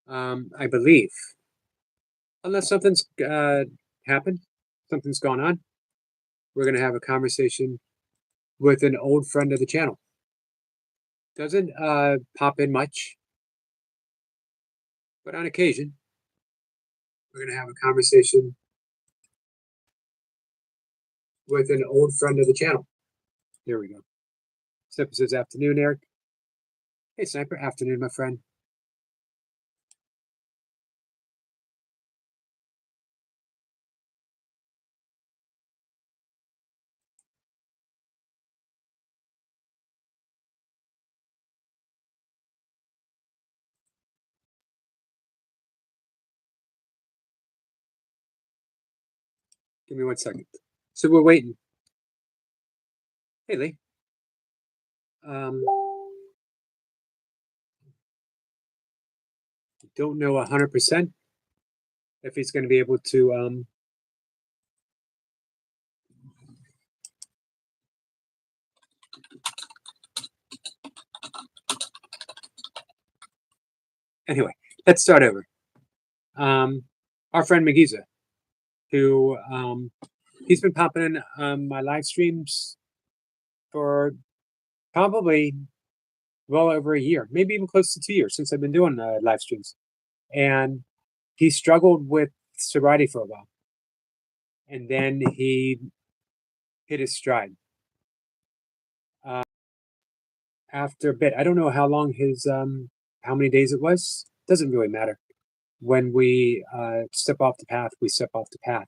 I believe, unless something's happened, something's gone on, we're going to have a conversation with an old friend of the channel. Doesn't pop in much, but on occasion, we're going to have a conversation with an old friend of the channel. There we go. Step says afternoon, Eric. Hey, Sniper. Afternoon, my friend. Give me 1 second. So we're waiting. Hey, Lee. Um, don't know 100% if he's going to be able to. Anyway, let's start over. Our friend Magiza, who he's been popping in my live streams for probably well over a year, maybe even close to 2 years since I've been doing live streams. And he struggled with sobriety for a while, and then he hit his stride. After a bit, I don't know how long his how many days it was. Doesn't really matter. When we step off the path, we step off the path.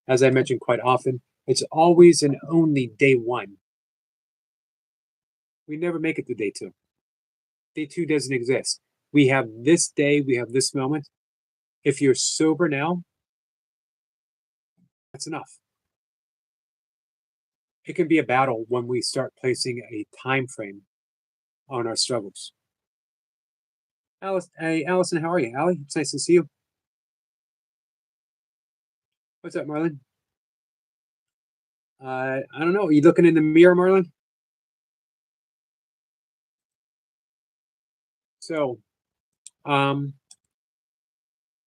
As I mentioned quite often, it's always and only day one. We never make it to day two. Day two doesn't exist. We have this day, we have this moment. If you're sober now, that's enough. It can be a battle when we start placing a time frame on our struggles. Alice, hey, Allison, how are you? Allie, it's nice to see you. What's up, Marlon? I don't know. Are you looking in the mirror, Marlon? So, um,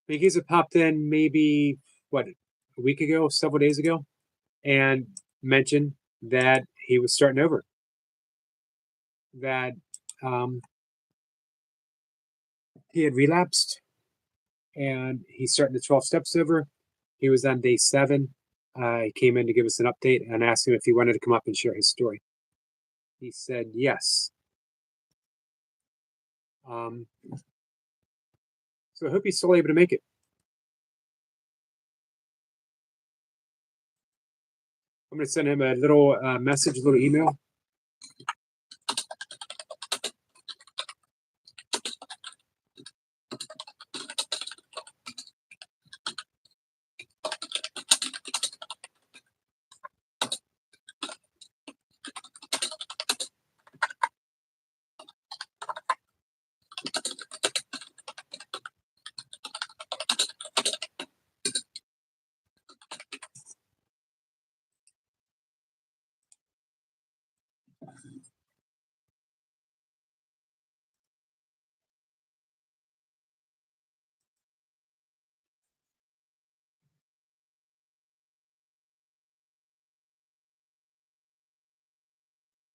Mikiza popped in maybe what a week ago, several days ago, and mentioned that he was starting over. That he had relapsed, and he's starting the 12 steps over. He was on day 7. He came in to give us an update and asked him if he wanted to come up and share his story. He said yes. So I hope he's still able to make it. I'm going to send him a little message, a little email.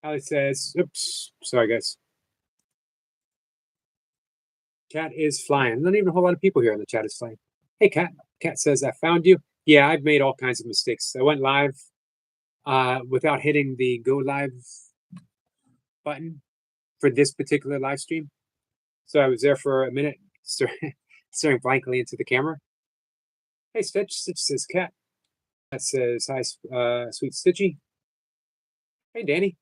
Ali says, oops, sorry, guys. Cat is flying. Not even a whole lot of people here in the chat is flying. Hey, Cat. Cat says, I found you. Yeah, I've made all kinds of mistakes. I went live without hitting the go live button for this particular live stream. So I was there for a minute, staring blankly into the camera. Hey, Stitch. Stitch says, Cat. Cat says, hi, sweet Stitchy. Hey, Danny.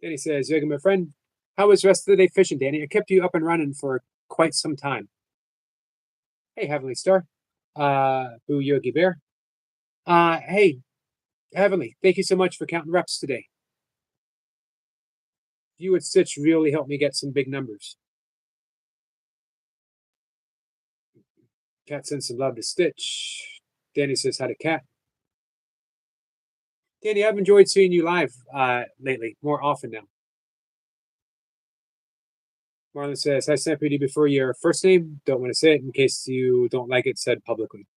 Danny says, Yoga, my friend. How was the rest of the day fishing, Danny? I kept you up and running for quite some time. Hey, Heavenly Star. Boo Yogi Bear. Hey, Heavenly, thank you so much for counting reps today. You and Stitch really helped me get some big numbers. Cat sends some love to Stitch. Danny says hi to Cat. Danny, I've enjoyed seeing you live lately, more often now. Marlon says, "Hi, Sobriety. Before your first name, don't want to say it in case you don't like it said publicly."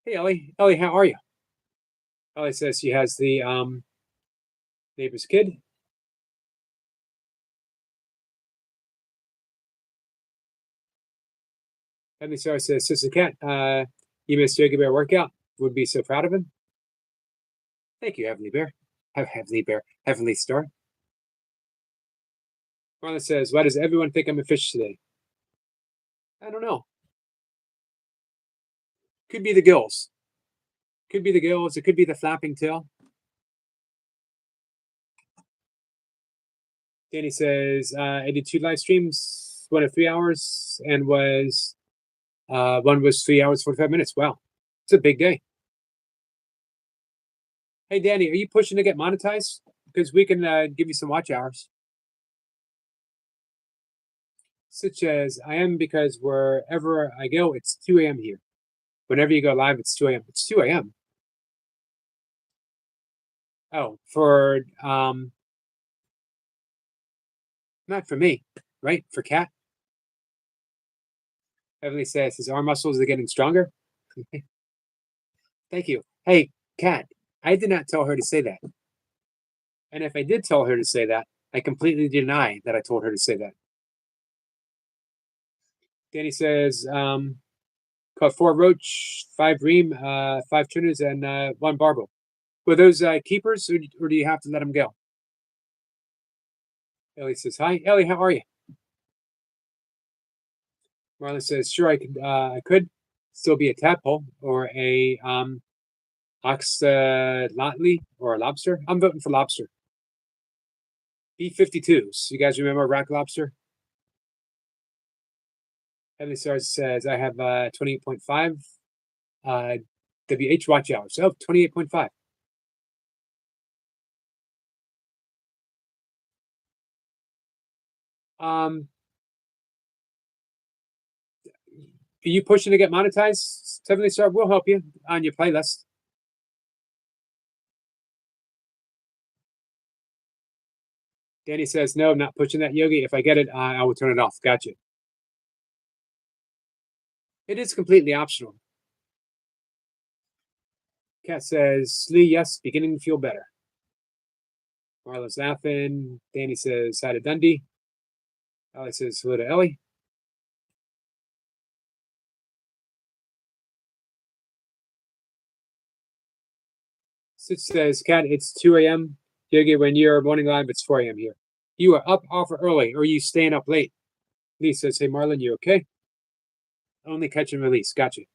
Hey, Ellie. Ellie, how are you? Ellie says she has the neighbor's kid. Heavenly Star says, "Sister Cat, you missed Yogi Bear workout. Would be so proud of him." Thank you, Heavenly Bear. Heavenly Bear. Heavenly Star. Marlon says, "Why does everyone think I'm a fish today?" I don't know. Could be the gills. Could be the gills. It could be the flapping tail. Danny says, "I did 2 live streams, one of 3 hours, and was one was 3 hours 45 minutes. Wow, it's a big day." Hey, Danny, are you pushing to get monetized? Because we can give you some watch hours. Such as I am, because wherever I go, it's 2 a.m. here. Whenever you go live, it's 2 a.m. It's 2 a.m. Oh, for not for me, right? For Cat. Heavenly says his arm muscles are getting stronger. Thank you. Hey, Cat, I did not tell her to say that. And if I did tell her to say that, I completely deny that I told her to say that. Danny says, caught 4 roach, 5 ream, 5 tunas, and 1 barbel. Were those keepers, or do you have to let them go? Ellie says, "Hi, Ellie, how are you?" Marlon says, "Sure, I could still be a tadpole or a oxalotl or a lobster. I'm voting for lobster. B-52s. You guys remember rack lobster?" Heavenly Stars says, "I have 28.5 WH watch hours." Oh, 28.5. Are you pushing to get monetized? Heavenly Star, we'll help you on your playlist. Danny says, "No, I'm not pushing that, Yogi. If I get it, I will turn it off." Gotcha. It is completely optional. Cat says, "Lee, yes, beginning to feel better." Marlo's laughing. Danny says, "Hi to Dundee." Ellie says, "Hello to Ellie." Stitch says, "Cat, it's 2 a.m. Yogi, when you're morning live, it's 4 a.m. here. You are up off early, or are you staying up late?" Lee says, "Hey, Marlon, you okay?" Only catch and release. Gotcha.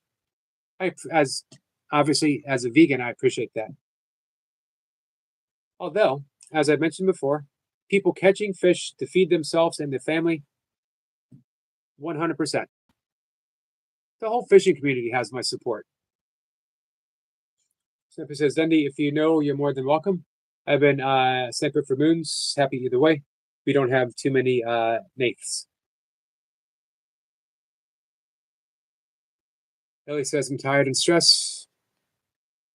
As obviously, as a vegan, I appreciate that. Although, as I mentioned before, people catching fish to feed themselves and their family, 100%. The whole fishing community has my support. Snapper says, "Dundee, if you know, you're more than welcome. I've been Sniper for moons. Happy either way. We don't have too many Naths." Ellie says, "I'm tired and stressed."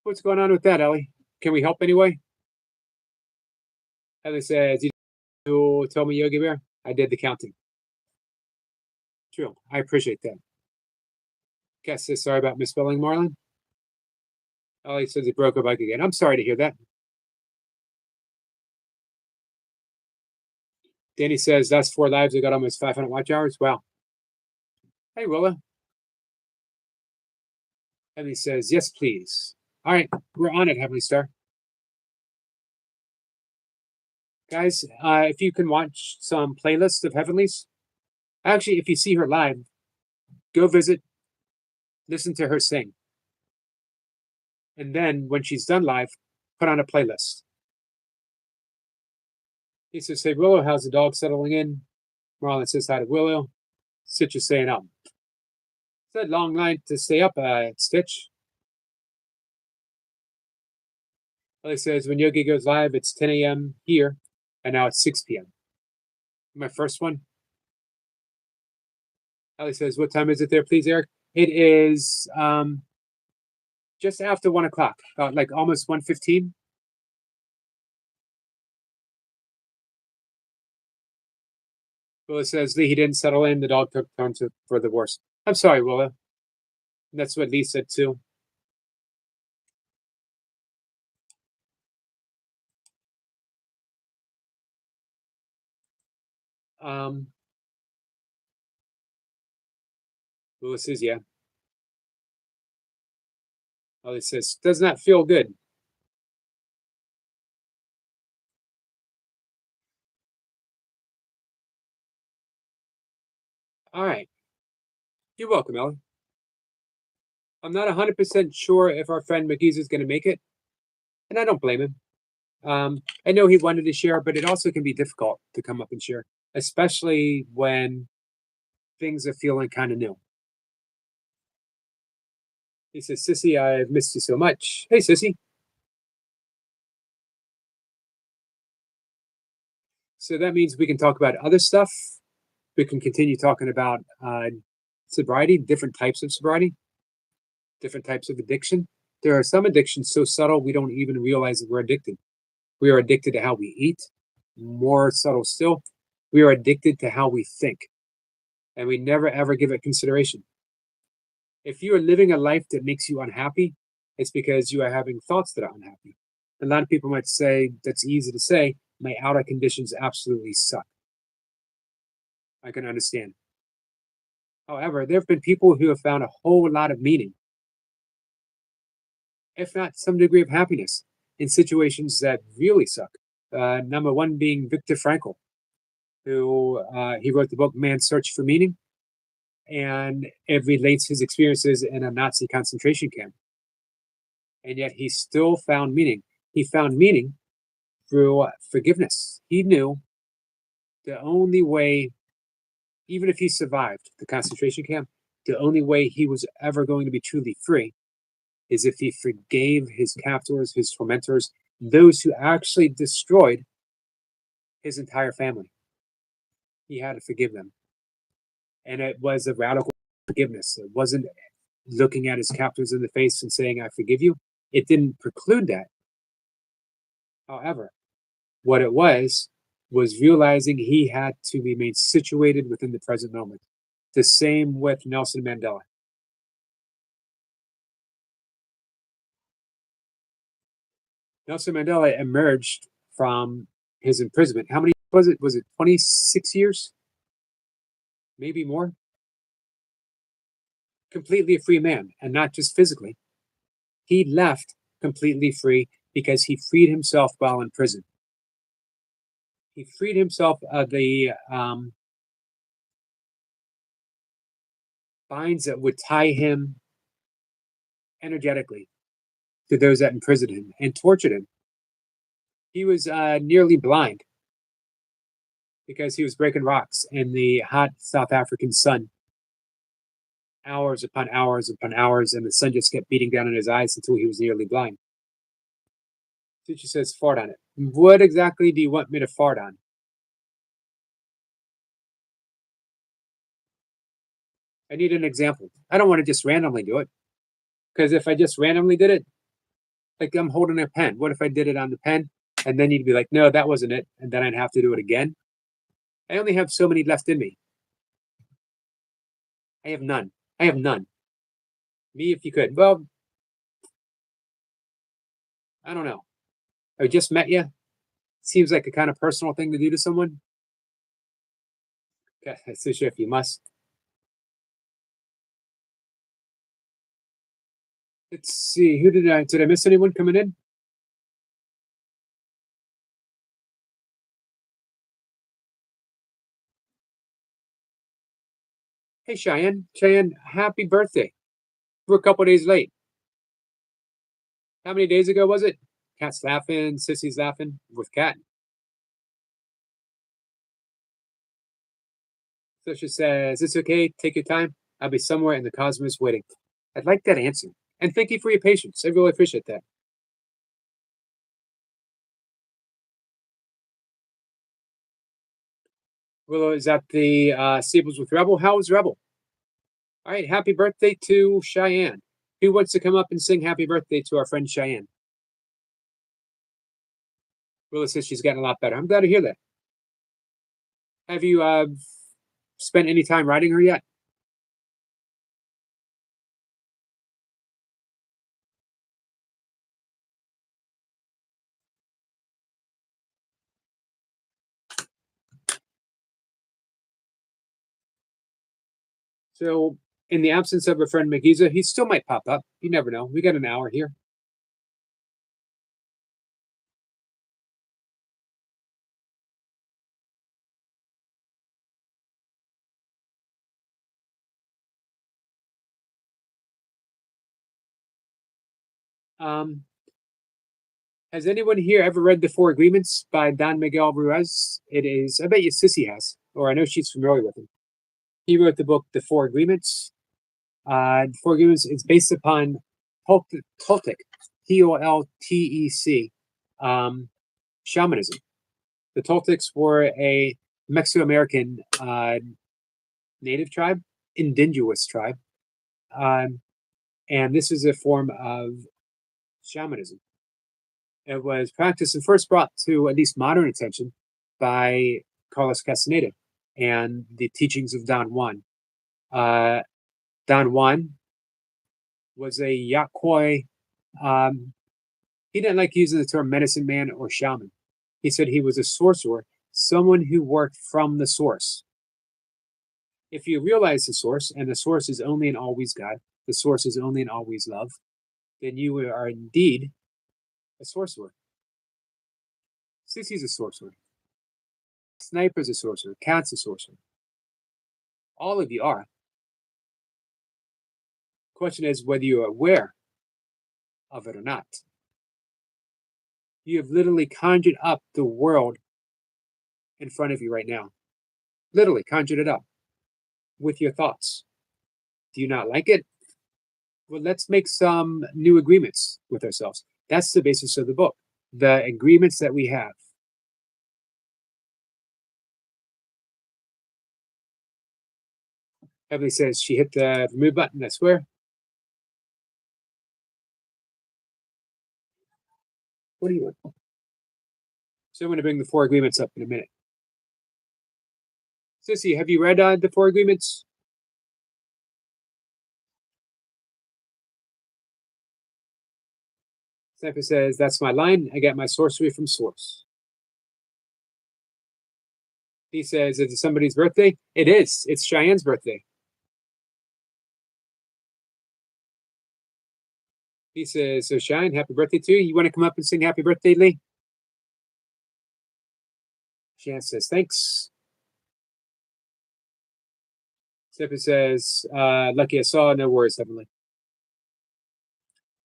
What's going on with that, Ellie? Can we help anyway? Ellie says, "You tell me, Yogi Bear. I did the counting." True. I appreciate that. Cass says, "Sorry about misspelling Marlin." Ellie says he broke her bike again. I'm sorry to hear that. Danny says, "That's 4 lives. I got almost 500 watch hours." Wow. Hey, Willa. Heavenly says, "Yes, please." All right, we're on it, Heavenly Star. Guys, if you can watch some playlists of Heavenlies, actually, if you see her live, go visit, listen to her sing. And then when she's done live, put on a playlist. He says, "Hey, Willow, how's the dog settling in?" Marlon says, "Hi to Willow." Stitch is saying, It's a long line to stay up, Stitch. Ellie says, "When Yogi goes live, it's 10 a.m. here, and now it's 6 p.m. My first one. Ellie says, "What time is it there, please, Eric?" It is just after 1 o'clock, like almost 1:15. Willa says Lee, he didn't settle in. The dog took turn for the worse. I'm sorry, Willa. That's what Lee said too. Um, Willa says, yeah. Ollie says, does not feel good. All right. You're welcome, Ellie. I'm not 100% sure if our friend McGee's is going to make it, and I don't blame him. I know he wanted to share, but it also can be difficult to come up and share, especially when things are feeling kind of new. He says, Sissy, I've missed you so much. Hey, Sissy. So that means we can talk about other stuff. We can continue talking about sobriety, different types of sobriety, different types of addiction. There are some addictions so subtle we don't even realize that we're addicted. We are addicted to how we eat. More subtle still, we are addicted to how we think, and we never ever give it consideration. If you are living a life that makes you unhappy, it's because you are having thoughts that are unhappy. A lot of people might say, that's easy to say, my outer conditions absolutely suck. I can understand. However, there have been people who have found a whole lot of meaning, if not some degree of happiness, in situations that really suck. Number one being Viktor Frankl, who he wrote the book Man's Search for Meaning, and it relates his experiences in a Nazi concentration camp. And yet he still found meaning. He found meaning through forgiveness. He knew the only way, even if he survived the concentration camp, the only way he was ever going to be truly free is if he forgave his captors, his tormentors, those who actually destroyed his entire family. He had to forgive them. And it was a radical forgiveness. It wasn't looking at his captors in the face and saying, I forgive you. It didn't preclude that. However, what it was realizing he had to remain situated within the present moment. The same with Nelson Mandela. Nelson Mandela emerged from his imprisonment. How many was it? Was it 26 years? Maybe more? Completely a free man, and not just physically. He left completely free because he freed himself while in prison. He freed himself of the binds that would tie him energetically to those that imprisoned him and tortured him. He was nearly blind because he was breaking rocks in the hot South African sun, hours upon hours upon hours, and the sun just kept beating down in his eyes until he was nearly blind. Teacher says, fart on it. What exactly do you want me to fart on? I need an example. I don't want to just randomly do it. Because if I just randomly did it, like I'm holding a pen. What if I did it on the pen? And then you'd be like, no, that wasn't it. And then I'd have to do it again. I only have so many left in me. I have none. I have none. Me, if you could. Well, I don't know. I just met you. Seems like a kind of personal thing to do to someone. Okay, so sure if you must. Let's see. Who did I miss anyone coming in? Hey, Cheyenne. Cheyenne, happy birthday. We're a couple days late. How many days ago was it? Cat's laughing, Sissy's laughing with Cat. So she says, it's okay, take your time. I'll be somewhere in the cosmos waiting. I'd like that answer. And thank you for your patience. I really appreciate that. Willow is at the Stables with Rebel. How is Rebel? All right, happy birthday to Cheyenne. Who wants to come up and sing happy birthday to our friend Cheyenne? Willow says she's getting a lot better. I'm glad to hear that. Have you spent any time riding her yet? So, in the absence of her friend Magiza, he still might pop up. You never know. We got an hour here. Um, has anyone here ever read The Four Agreements by Don Miguel Ruiz? It is, I bet you Sissy has, or I know she's familiar with him. He wrote the book The Four Agreements. The Four Agreements is based upon Toltec, Toltec, shamanism. The Toltecs were a Mesoamerican native tribe, indigenous tribe, um, and this is a form of shamanism. It was practiced and first brought to at least modern attention by Carlos Castaneda and the teachings of Don Juan. Uh, Don Juan was a Yakoi. He didn't like using the term medicine man or shaman. He said he was a sorcerer, someone who worked from the source. If you realize the source, and the source is only and always God, the source is only and always love, then you are indeed a sorcerer. Sissy's a sorcerer. Sniper's a sorcerer. Cat's a sorcerer. All of you are. Question is whether you are aware of it or not. You have literally conjured up the world in front of you right now. Literally conjured it up with your thoughts. Do you not like it? Well, let's make some new agreements with ourselves. That's the basis of the book. The agreements that we have. Emily says she hit the remove button, I swear. What do you want? So I'm going to bring the four agreements up in a minute. Sissy, have you read the four agreements? Sniper says, that's my line. I got my sorcery from source. He says, is it somebody's birthday? It is. It's Cheyenne's birthday. He says, so Cheyenne, happy birthday to you. You want to come up and sing happy birthday, Lee? Cheyenne says, thanks. Sniper says, lucky I saw, no worries, Heavenly.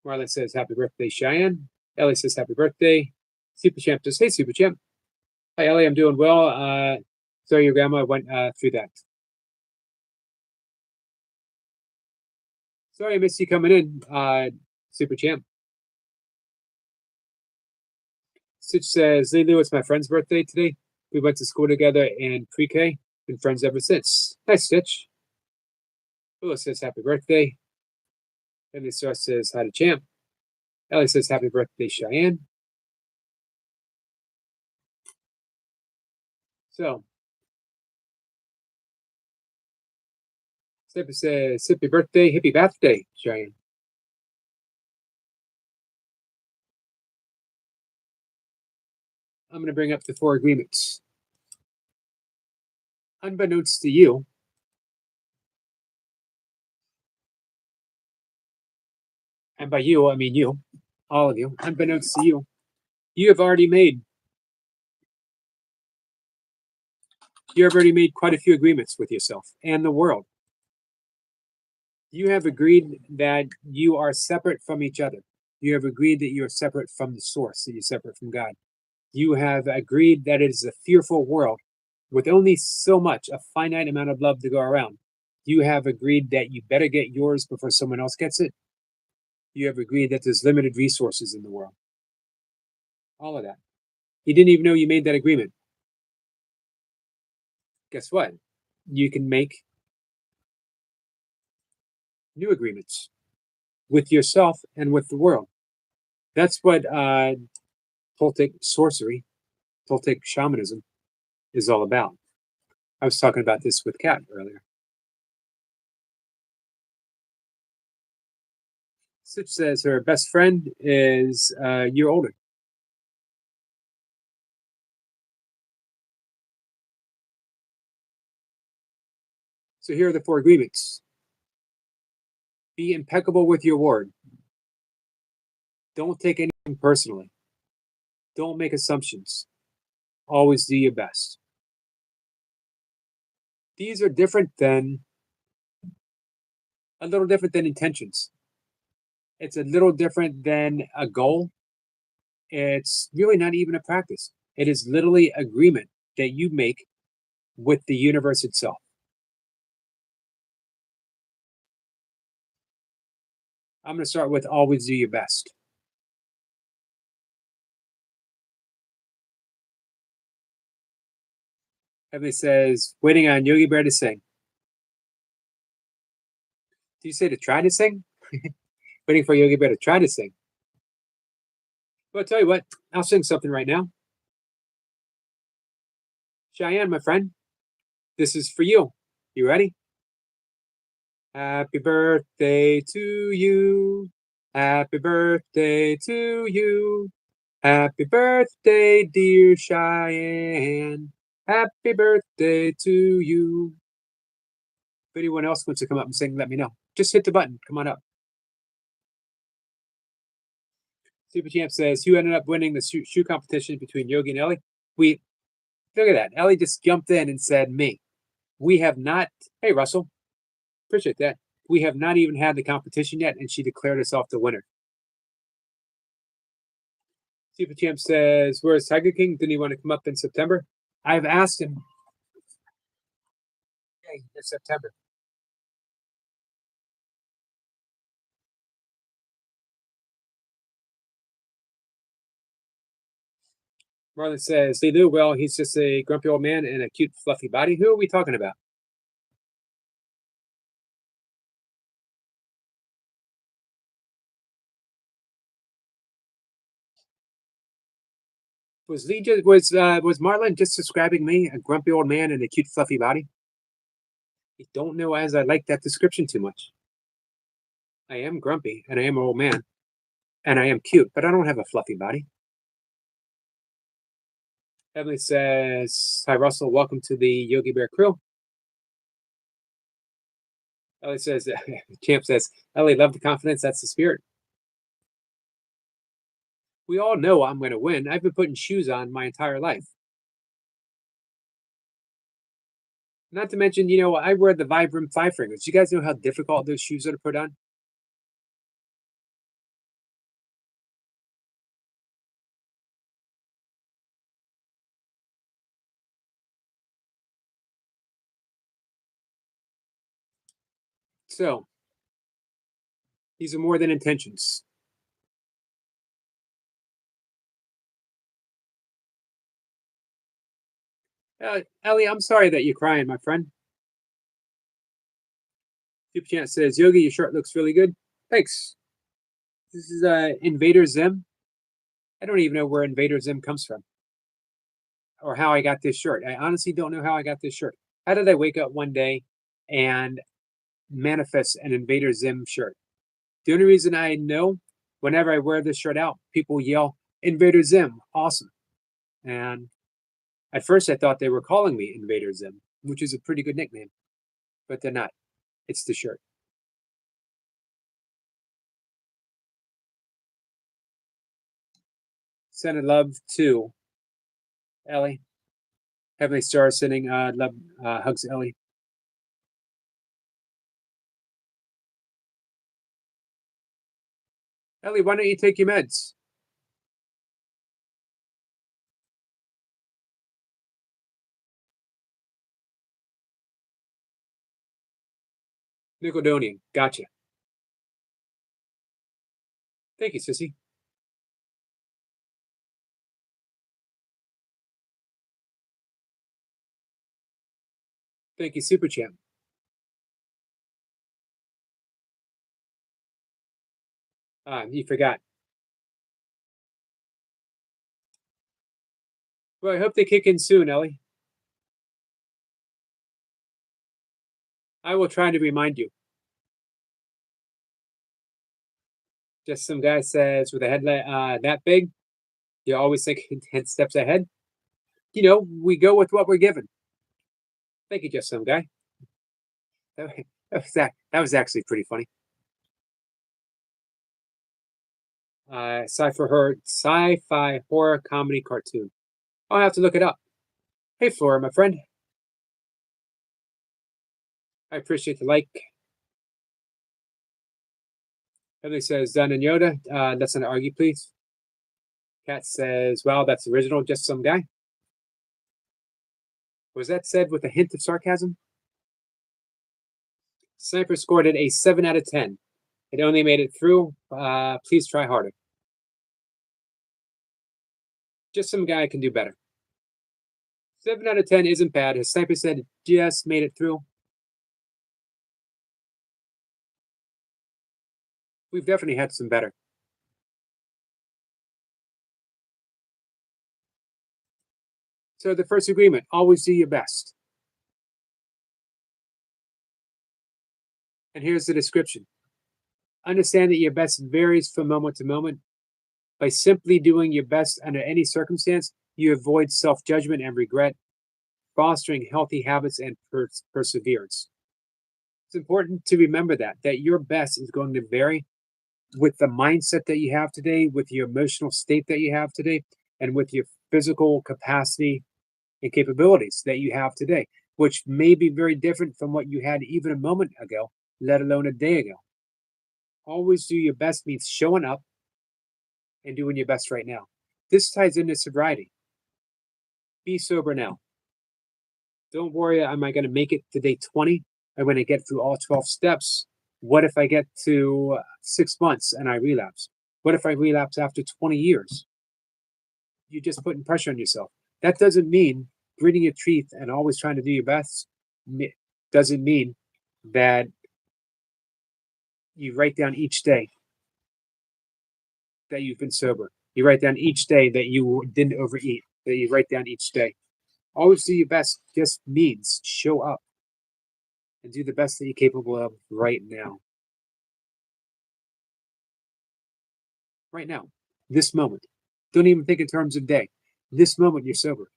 Marlon says, happy birthday, Cheyenne. Ellie says, happy birthday. Super Champ says, hey, Super Champ. Hi, Ellie, I'm doing well. Sorry, your grandma went through that. Sorry, I missed you coming in, Super Champ. Stitch says, Lulu, it's my friend's birthday today. We went to school together in pre-K. Been friends ever since. Nice, Stitch. Lulu says, happy birthday. Emily Star says, hi to Champ. Ellie says, happy birthday, Cheyenne. So, Stepper says, happy birthday, Cheyenne. I'm going to bring up the four agreements. Unbeknownst to you, and by you, I mean you, all of you, unbeknownst to you, you have already made quite a few agreements with yourself and the world. You have agreed that you are separate from each other. You have agreed that you are separate from the source, that you're separate from God. You have agreed that it is a fearful world with only so much, a finite amount of love to go around. You have agreed that you better get yours before someone else gets it. You have agreed that there's limited resources in the world. All of that. You didn't even know you made that agreement. Guess what? You can make new agreements with yourself and with the world. That's what Toltec sorcery, Toltec shamanism is all about. I was talking about this with Kat earlier. Stitch says her best friend is a year older. So here are the four agreements. Be impeccable with your word. Don't take anything personally. Don't make assumptions. Always do your best. These are different than a little different than intentions. It's a little different than a goal. It's really not even a practice. It is literally agreement that you make with the universe itself. I'm going to start with always do your best. Heavenly says, waiting on Yogi Bear to sing. Do you say to try to sing? Waiting for Yogi Bear to try to sing. Well, I'll tell you what, I'll sing something right now. Cheyenne, my friend, this is for you. You ready? Happy birthday to you. Happy birthday to you. Happy birthday, dear Cheyenne. Happy birthday to you. If anyone else wants to come up and sing, let me know. Just hit the button. Come on up. Super Champ says, who ended up winning the shoe competition between Yogi and Ellie? We look at that. Ellie just jumped in and said, me. We have not. Hey, Russell. Appreciate that. We have not even had the competition yet, and she declared herself the winner. Super Champ says, where's Tiger King? Didn't he want to come up in September? I've asked him. Hey, it's September. Marlon says, they do well. He's just a grumpy old man and a cute, fluffy body. Who are we talking about? Was Marlon just describing me, a grumpy old man and a cute, fluffy body? I don't know as I like that description too much. I am grumpy and I am an old man and I am cute, but I don't have a fluffy body. Emily says, hi, Russell. Welcome to the Yogi Bear crew. Ellie says, Champ says, Ellie, love the confidence. That's the spirit. We all know I'm going to win. I've been putting shoes on my entire life. Not to mention, I wear the Vibram Five Fingers. You guys know how difficult those shoes are to put on? So, these are more than intentions. Ellie, I'm sorry that you're crying, my friend. Super Chat says, Yogi, your shirt looks really good. Thanks. This is Invader Zim. I don't even know where Invader Zim comes from or how I got this shirt. I honestly don't know how I got this shirt. How did I wake up one day and manifest an Invader Zim shirt? The only reason I know, whenever I wear this shirt out, people yell, Invader Zim, awesome. And at first I thought they were calling me Invader Zim, which is a pretty good nickname, but they're not. It's the shirt. Sending love to Ellie. Heavenly Star sending love, hugs Ellie. Ellie, why don't you take your meds? Nickelodeon. Gotcha. Thank you, Sissy. Thank you, Super Champ. You forgot. Well, I hope they kick in soon, Ellie. I will try to remind you. Just some guy says with a headlight that big, you always think 10 steps ahead. We go with what we're given. Thank you, just some guy. That, that was actually pretty funny. Sci-fi horror comedy cartoon. I'll have to look it up. Hey, Flora, my friend. I appreciate the like. Heather says, Done and Yoda. That's an argue, please. Kat says, Wow, that's original. Just some guy. Was that said with a hint of sarcasm? Sniper scored it a 7 out of 10. It only made it through. Please try harder. Just some guy can do better. 7 out of 10 isn't bad. As Sniper said, it just made it through. We've definitely had some better. So the first agreement, always do your best. And here's the description. Understand that your best varies from moment to moment. By simply doing your best under any circumstance, you avoid self-judgment and regret, fostering healthy habits and perseverance. It's important to remember that your best is going to vary with the mindset that you have today, with your emotional state that you have today, and with your physical capacity and capabilities that you have today, which may be very different from what you had even a moment ago, let alone a day ago. Always do your best means showing up and doing your best right now. This ties into sobriety. Be sober now. Don't worry, am I going to make it to day 20? I'm going to get through all 12 steps. What if I get to 6 months and I relapse? What if I relapse after 20 years? You're just putting pressure on yourself. That doesn't mean gritting your teeth and always trying to do your best. Doesn't mean that you write down each day that you've been sober. You write down each day that you didn't overeat, that you write down each day. Always do your best just means show up and do the best that you're capable of right now. Right now, this moment. Don't even think in terms of day. This moment, you're sober.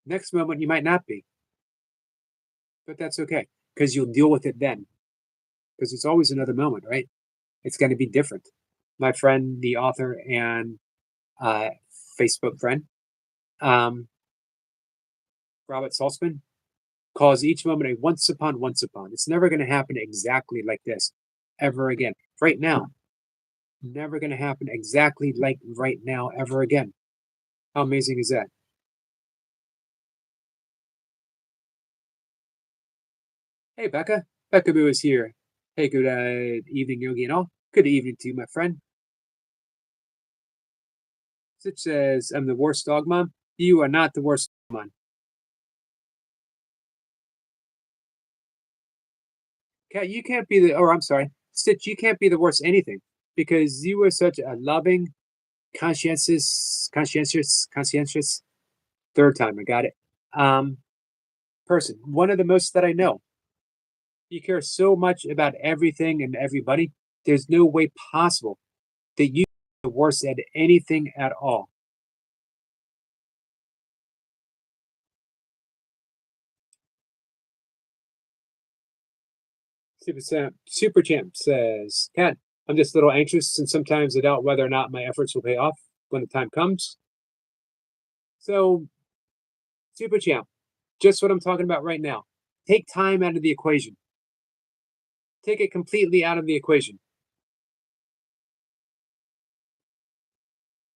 Next moment, you might not be. But that's okay because you'll deal with it then. Because it's always another moment, right? It's going to be different. My friend, the author and uh, Facebook friend, um, Robert Saltzman, calls each moment a once upon, once upon. It's never going to happen exactly like this ever again. Right now, never going to happen exactly like right now ever again. How amazing is that? Hey, Becca. Becca Boo is here. Hey, good evening, Yogi and all. Good evening to you, my friend. Such says, I'm the worst dog mom. You are not the worst mom. Cat, you can't be the, I'm sorry. Stitch, you can't be the worst anything because you were such a loving, conscientious, third time, I got it, um, person. One of the most that I know. You care so much about everything and everybody. There's no way possible that you are the worst at anything at all. Super Champ says, Cat, I'm just a little anxious and sometimes I doubt whether or not my efforts will pay off when the time comes. So, Super Champ, just what I'm talking about right now. Take time out of the equation. Take it completely out of the equation.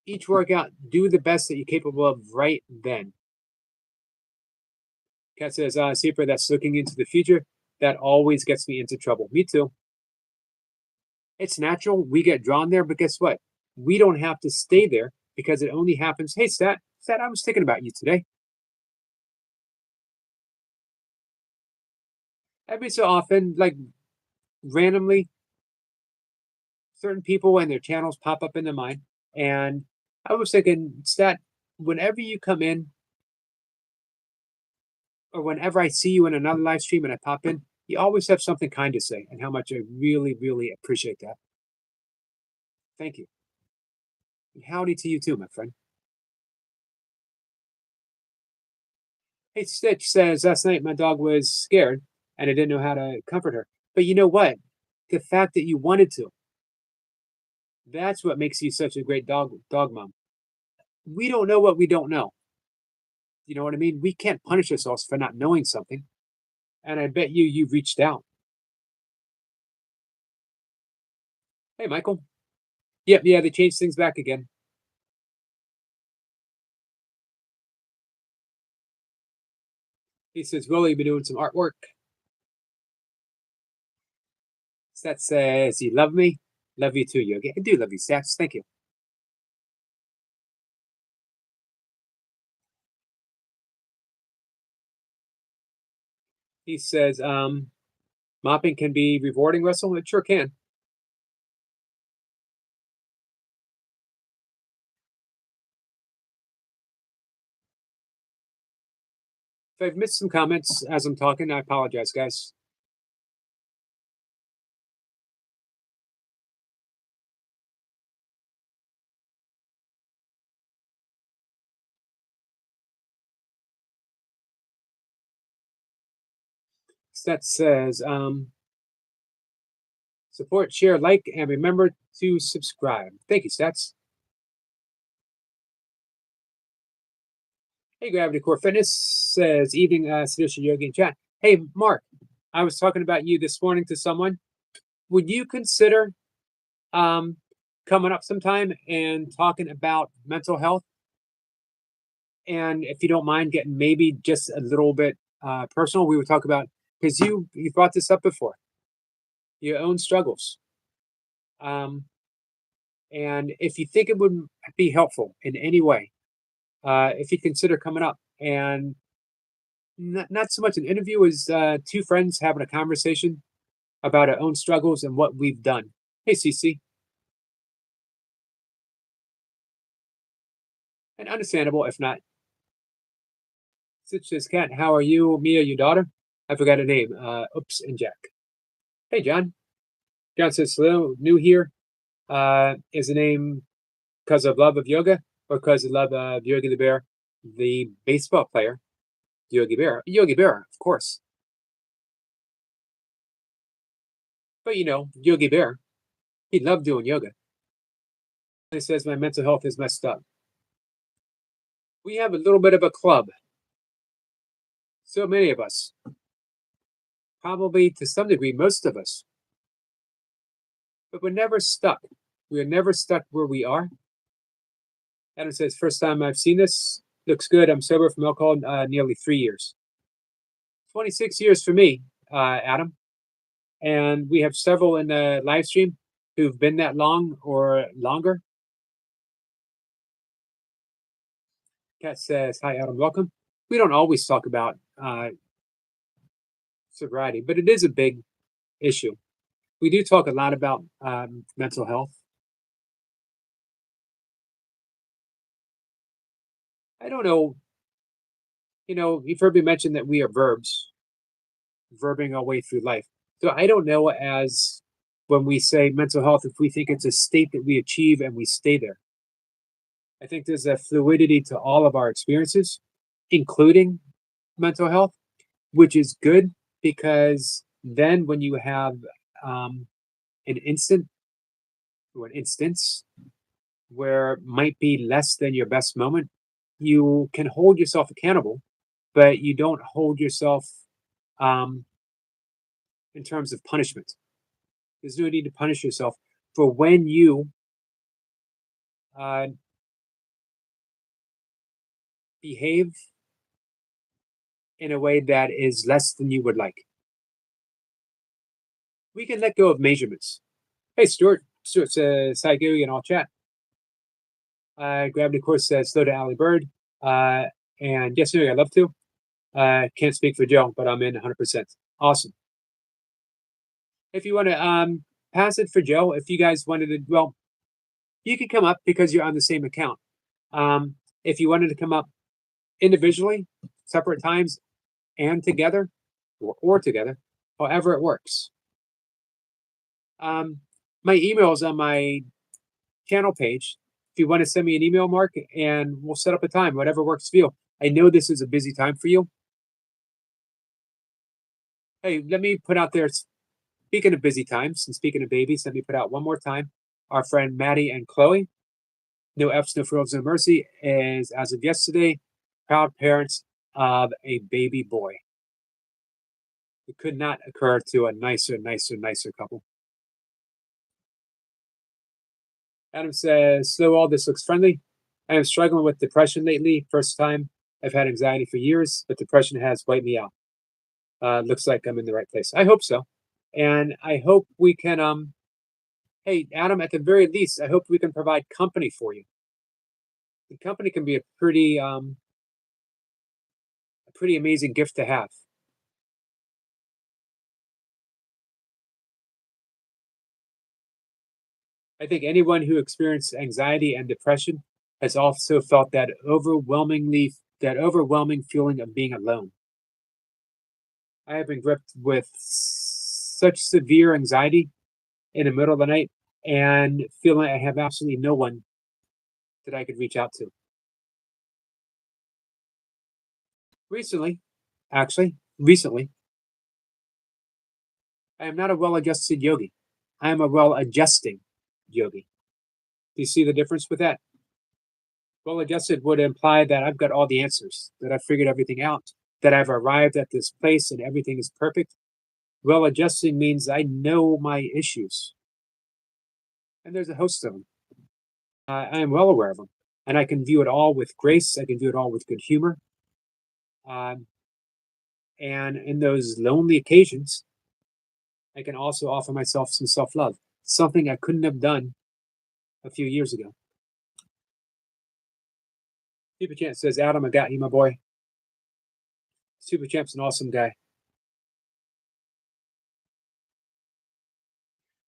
Each workout, do the best that you're capable of right then. Cat says, Super, that's looking into the future. That always gets me into trouble. Me too. It's natural. We get drawn there, but guess what? We don't have to stay there because it only happens. Hey, Stat, I was thinking about you today. Every so often, like randomly, certain people and their channels pop up into mine. And I was thinking, Stat, whenever you come in, or whenever I see you in another live stream and I pop in, you always have something kind to say, and how much I really, really appreciate that. Thank you. And howdy to you too, my friend. Hey, Stitch says last night my dog was scared and I didn't know how to comfort her. But you know what? The fact that you wanted to, that's what makes you such a great dog mom. We don't know what we don't know. You know what I mean? We can't punish ourselves for not knowing something. And I bet you've reached out. Hey, Michael. Yep, yeah, they changed things back again. He says, Willie, you've been doing some artwork. Seth says, you love me? Love you too, Yogi. I do love you, Seth. Thank you. He says, mopping can be rewarding, Russell. It sure can. If I've missed some comments as I'm talking, I apologize, guys. Seth says, support, share, like, and remember to subscribe. Thank you, Stats. Hey, Gravity Core Fitness says, evening, Sadisha Yogi in chat. Hey, Mark, I was talking about you this morning to someone. Would you consider coming up sometime and talking about mental health? And if you don't mind getting maybe just a little bit personal, we would talk about, because you brought this up before, your own struggles. And if you think it would be helpful in any way, if you consider coming up and not so much an interview as two friends having a conversation about our own struggles and what we've done. Hey, Cece. And understandable if not. Such as Cat, how are you? Mia, your daughter? I forgot her name. Oops, and Jack. Hey, John. John says, hello, new here. Is the name because of love of yoga or because of love of Yogi the Bear, the baseball player? Yogi Bear. Yogi Bear, of course. But you know, Yogi Bear, he loved doing yoga. He says, my mental health is messed up. We have a little bit of a club. So many of us. Probably to some degree, most of us. But we're never stuck. We are never stuck where we are. Adam says, first time I've seen this. Looks good. I'm sober from alcohol nearly 3 years. 26 years for me, Adam. And we have several in the live stream who've been that long or longer. Kat says, hi, Adam, welcome. We don't always talk about sobriety, but it is a big issue. We do talk a lot about mental health. I don't know. You know, you've heard me mention that we are verbs, verbing our way through life. So I don't know as when we say mental health, if we think it's a state that we achieve and we stay there. I think there's a fluidity to all of our experiences, including mental health, which is good because then when you have an instant or an instance where might be less than your best moment, you can hold yourself accountable, but you don't hold yourself in terms of punishment. There's no need to punish yourself for when you uh, behave in a way that is less than you would like. We can let go of measurements. Hey, Stuart. Stuart says, hi, Gary, and all chat. Gravity Course says, slow to Alley Bird. And yes, sir, I'd love to. Can't speak for Joe, but I'm in 100%. Awesome. If you want to pass it for Joe, if you guys wanted to, well, you could come up because you're on the same account. If you wanted to come up individually, separate times, and together, or together, however it works. Um, my email is on my channel page. If you want to send me an email, Mark, and we'll set up a time, whatever works for you. I know this is a busy time for you. Hey, let me put out there, speaking of busy times and speaking of babies, let me put out one more time. Our friend Maddie and Chloe, no F's, no frills, no mercy, is as of yesterday, proud parents of a baby boy. It could not occur to a nicer couple. Adam says, so all this looks friendly. I am struggling with depression lately. First time I've had anxiety for years, but depression has wiped me out. Looks like I'm in the right place. I hope so. And I hope we can, hey, Adam, at the very least, I hope we can provide company for you. The company can be a pretty amazing gift to have. I think anyone who experienced anxiety and depression has also felt that overwhelming feeling of being alone. I have been gripped with such severe anxiety in the middle of the night and feeling I have absolutely no one that I could reach out to. Recently, recently, I am not a well adjusted yogi. I am a well adjusting yogi. Do you see the difference with that? Well adjusted would imply that I've got all the answers, that I've figured everything out, that I've arrived at this place and everything is perfect. Well adjusting means I know my issues, and there's a host of them. I am well aware of them, and I can view it all with grace. I can view it all with good humor. Um, and in those lonely occasions, I can also offer myself some self love, something I couldn't have done a few years ago. Super Champ says, Adam, I got you, my boy. Super Champ's an awesome guy.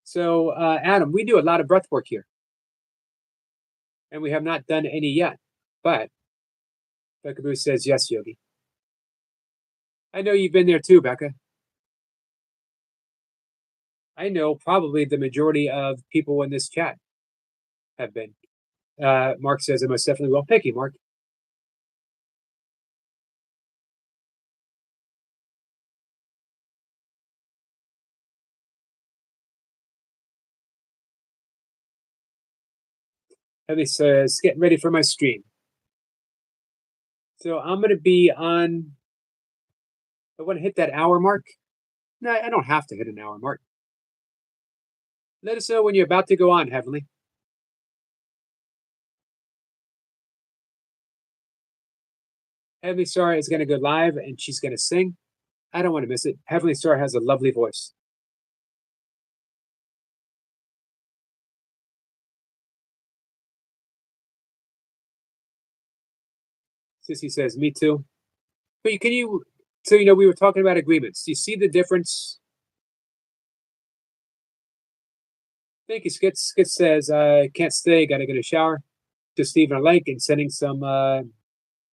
So, Adam, we do a lot of breath work here, and we have not done any yet. But Becca Boo says, yes, Yogi. I know you've been there too, Becca. I know probably the majority of people in this chat have been. Mark says, I most definitely will. Thank you, Mark. Heather says, getting ready for my stream. So I'm going to be on, I want to hit that hour mark. No, I don't have to hit an hour mark. Let us know when you're about to go on, Heavenly. Heavenly Star is going to go live and she's going to sing. I don't want to miss it. Heavenly Star has a lovely voice. Sissy says, me too. But so we were talking about agreements. Do you see the difference? Thank you, Skits. Skits says, can't stay, gotta get a shower. Just leaving a like and sending some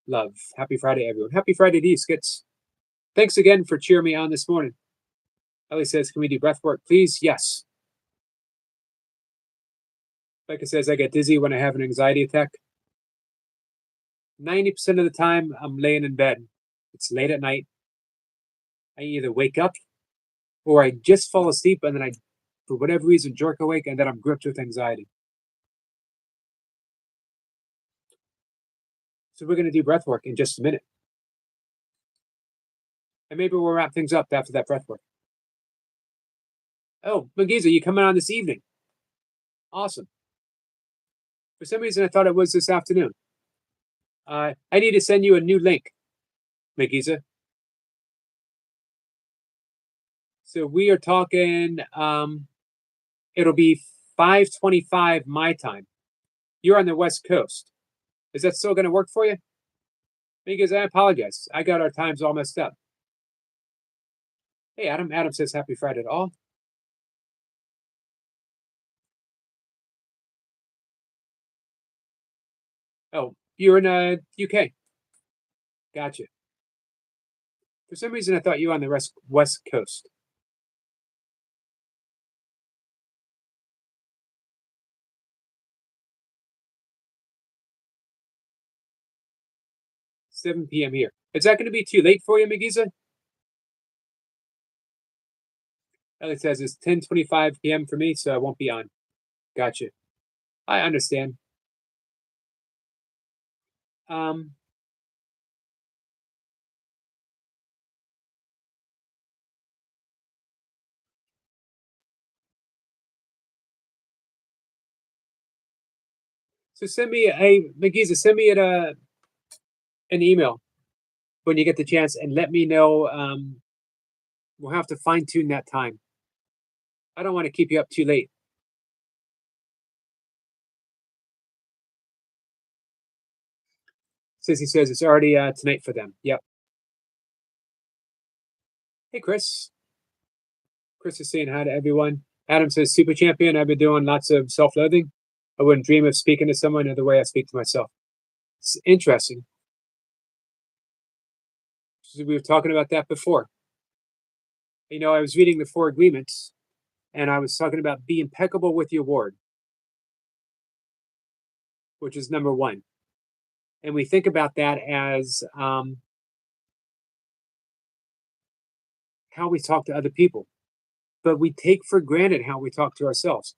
love. Happy Friday, everyone. Happy Friday to you, Skits. Thanks again for cheering me on this morning. Ellie says, can we do breath work, please? Yes. Becca says, I get dizzy when I have an anxiety attack. 90% of the time, I'm laying in bed. It's late at night. I either wake up or I just fall asleep and then I, for whatever reason, jerk awake and then I'm gripped with anxiety. So we're going to do breath work in just a minute. And maybe we'll wrap things up after that breath work. Oh, Magiza, you coming on this evening? Awesome. For some reason, I thought it was this afternoon. I need to send you a new link, Magiza. So we are talking. It'll be 5:25 my time. You're on the West Coast. Is that still going to work for you? Because I apologize. I got our times all messed up. Hey, Adam. Adam says happy Friday to all. Oh, you're in UK. Gotcha. For some reason, I thought you were on the West Coast. 7 p.m. here. Is that going to be too late for you, McGeeza? Alex says it's 10:25 p.m. for me, so I won't be on. Gotcha. I understand. Um, so send me a McGeeza, send me an email when you get the chance and let me know. We'll have to fine tune that time. I don't want to keep you up too late. Sissy says it's already tonight for them. Yep. Hey, Chris. Chris is saying hi to everyone. Adam says, Super champion. I've been doing lots of self loathing. I wouldn't dream of speaking to someone the way I speak to myself. It's interesting. We were talking about that before. I was reading the Four Agreements and I was talking about be impeccable with your word, which is number one. And we think about that as how we talk to other people, but we take for granted how we talk to ourselves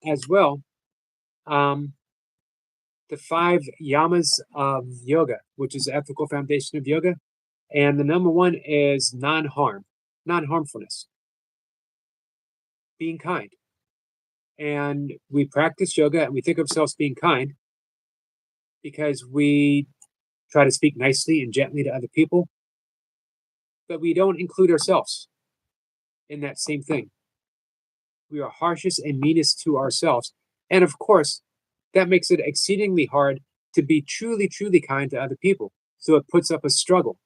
as well. Um, the five yamas of yoga, which is the ethical foundation of yoga. And the number one is non harmfulness, being kind. And we practice yoga and we think of ourselves being kind because we try to speak nicely and gently to other people, but we don't include ourselves in that same thing. We are harshest and meanest to ourselves. And of course, that makes it exceedingly hard to be truly, truly kind to other people. So it puts up a struggle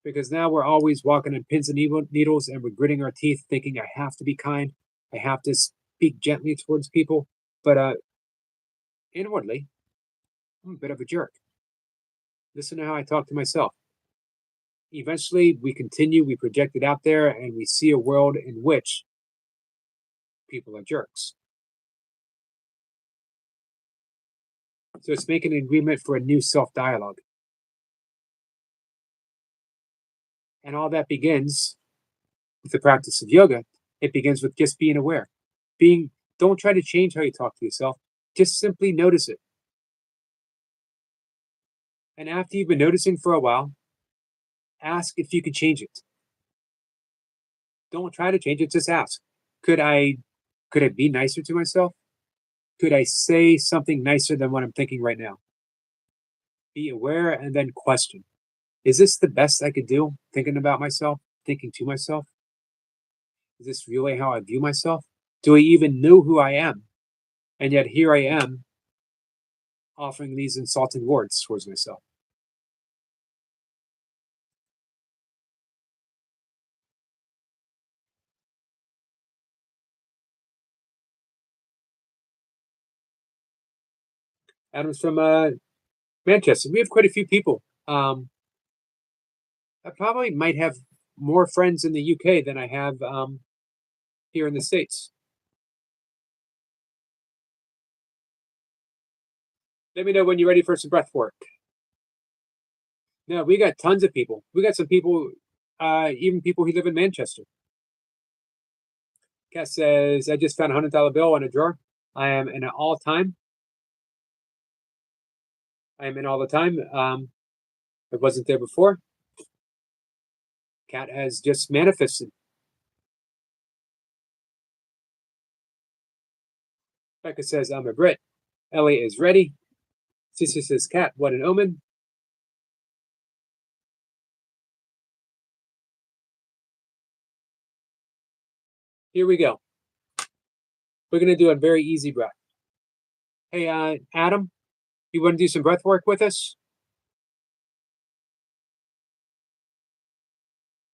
because now we're always walking on pins and needles and we're gritting our teeth thinking, I have to be kind. I have to speak gently towards people. But inwardly, I'm a bit of a jerk. Listen to how I talk to myself. Eventually, we project it out there, and we see a world in which people are jerks. So it's making an agreement for a new self dialogue. And all that begins with the practice of yoga. It begins with just being aware. Don't try to change how you talk to yourself, just simply notice it. And after you've been noticing for a while, ask if you could change it. Don't try to change it, just ask. Could I be nicer to myself? Could I say something nicer than what I'm thinking right now? Be aware and then question. Is this the best I could do? Thinking about myself, thinking to myself? Is this really how I view myself? Do I even know who I am? And yet here I am offering these insulting words towards myself. Adam's from Manchester. We have quite a few people. I probably might have more friends in the UK than I have here in the States. Let me know when you're ready for some breath work. No, we got tons of people. We got some people, even people who live in Manchester. Kat says, I just found $100 bill in a drawer. I am in all time. I am in all the time. It wasn't there before. Kat has just manifested. Becca says, I'm a Brit. Ellie is ready. Sister says, Kat, what an omen. Here we go. We're going to do a very easy breath. Hey, Adam, you want to do some breath work with us?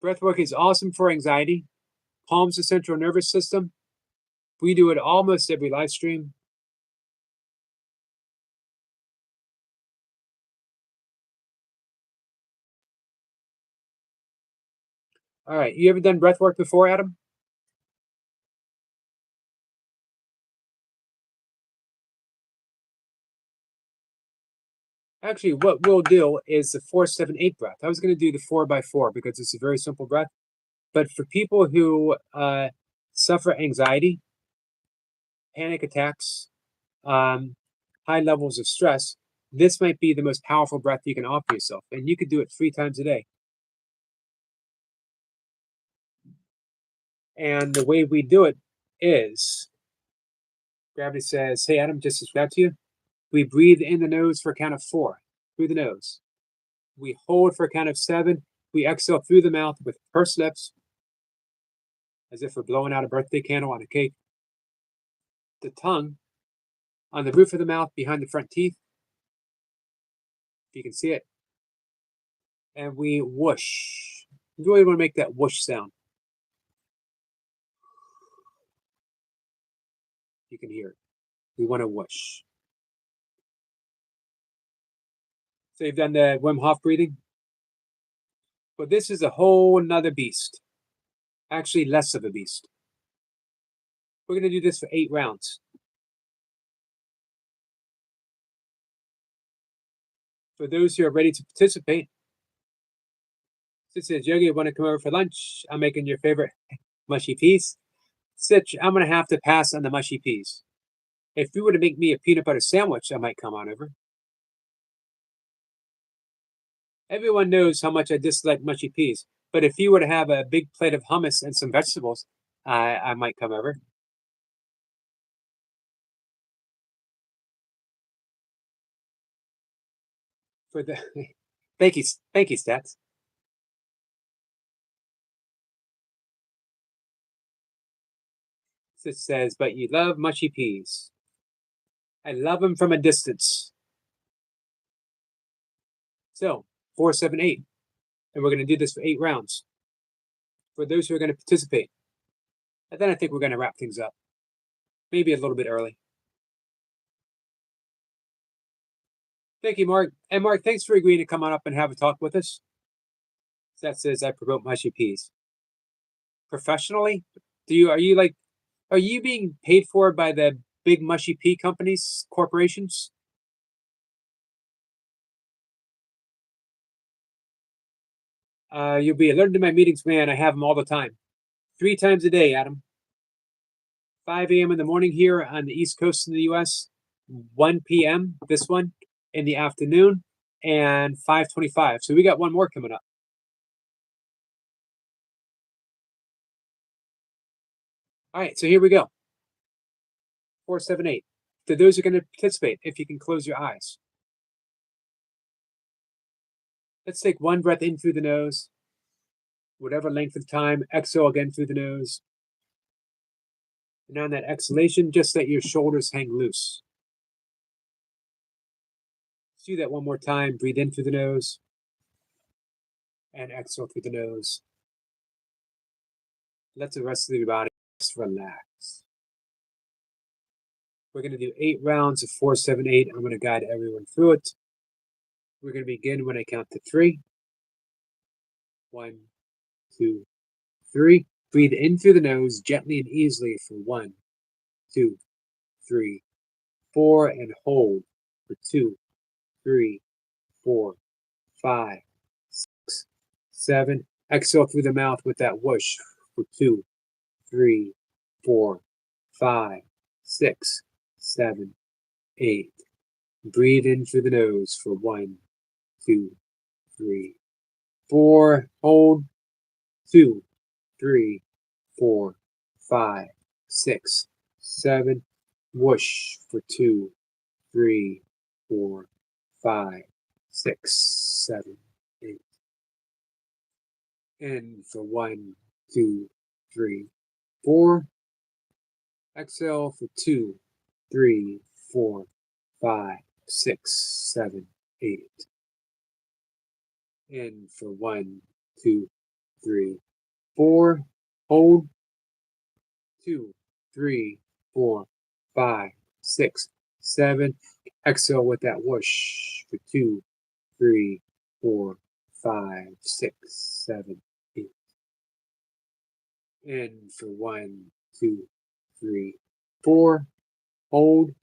Breath work is awesome for anxiety, calms the central nervous system. We do it almost every live stream. All right. You ever done breath work before, Adam? Actually, what we'll do is the 4-7-8 breath. I was going to do the 4x4 because it's a very simple breath. But for people who suffer anxiety, panic attacks, um, high levels of stress, this might be the most powerful breath you can offer yourself. And you could do it 3 times a day. And the way we do it is gravity says, hey, Adam, just described to you. We breathe in the nose for a count of 4 through the nose. We hold for a count of 7. We exhale through the mouth with pursed lips, as if we're blowing out a birthday candle on a cake. The tongue on the roof of the mouth behind the front teeth, if you can see it. And we whoosh. You really want to make that whoosh sound. You can hear it. We want to whoosh. So you've done the Wim Hof breathing? But this is a whole nother beast. Actually, less of a beast. We're going to do this for 8 rounds. For those who are ready to participate, Sid says, Yogi, want to come over for lunch? I'm making your favorite mushy peas. Sitch, I'm going to have to pass on the mushy peas. If you were to make me a peanut butter sandwich, I might come on over. Everyone knows how much I dislike mushy peas, but if you were to have a big plate of hummus and some vegetables, I might come over. For the thank you, Stats. It says, but you love mushy peas. I love them from a distance. So 4-7-8, and we're going to do this for 8 rounds. For those who are going to participate, and then I think we're going to wrap things up, maybe a little bit early. Thank you, Mark. And Mark, thanks for agreeing to come on up and have a talk with us. That says I promote mushy peas. Professionally, are you being paid for by the big mushy pea companies, corporations? You'll be alerted to my meetings, man. I have them all the time. 3 times a day, Adam. 5 a.m. in the morning here on the East Coast in the US, 1 p.m. this one in the afternoon, and 5:25. So we got one more coming up. All right, so here we go. 4-7-8. To those who are going to participate, if you can close your eyes. Let's take one breath in through the nose, whatever length of time. Exhale again through the nose. And on that exhalation, just let your shoulders hang loose. Let's do that one more time. Breathe in through the nose and exhale through the nose. Let the rest of your body just relax. We're going to do 8 rounds of 4-7-8. I'm going to guide everyone through it. We're going to begin when I count to 3. 1, 2, 3. Breathe in through the nose gently and easily for 1, 2, 3, 4, and hold for 2, 3, 4, 5, 6, 7. Exhale through the mouth with that whoosh for 2, 3, 4, 5, 6, 7, 8. Breathe in through the nose for 1, 2, 3, 4. Hold 2, 3, 4, 5, 6, 7. Whoosh for 2, 3, 4, 5, 6, 7, 8. In for 1, 2, 3, 4. Exhale for 2, 3, 4, 5, 6, 7, 8. In for 1, 2, 3, 4. Hold 2, 3, 4, 5, 6, 7. Exhale with that whoosh for 2, 3, 4, 5, 6, 7, 8. In for 1, 2, 3, 4. Hold.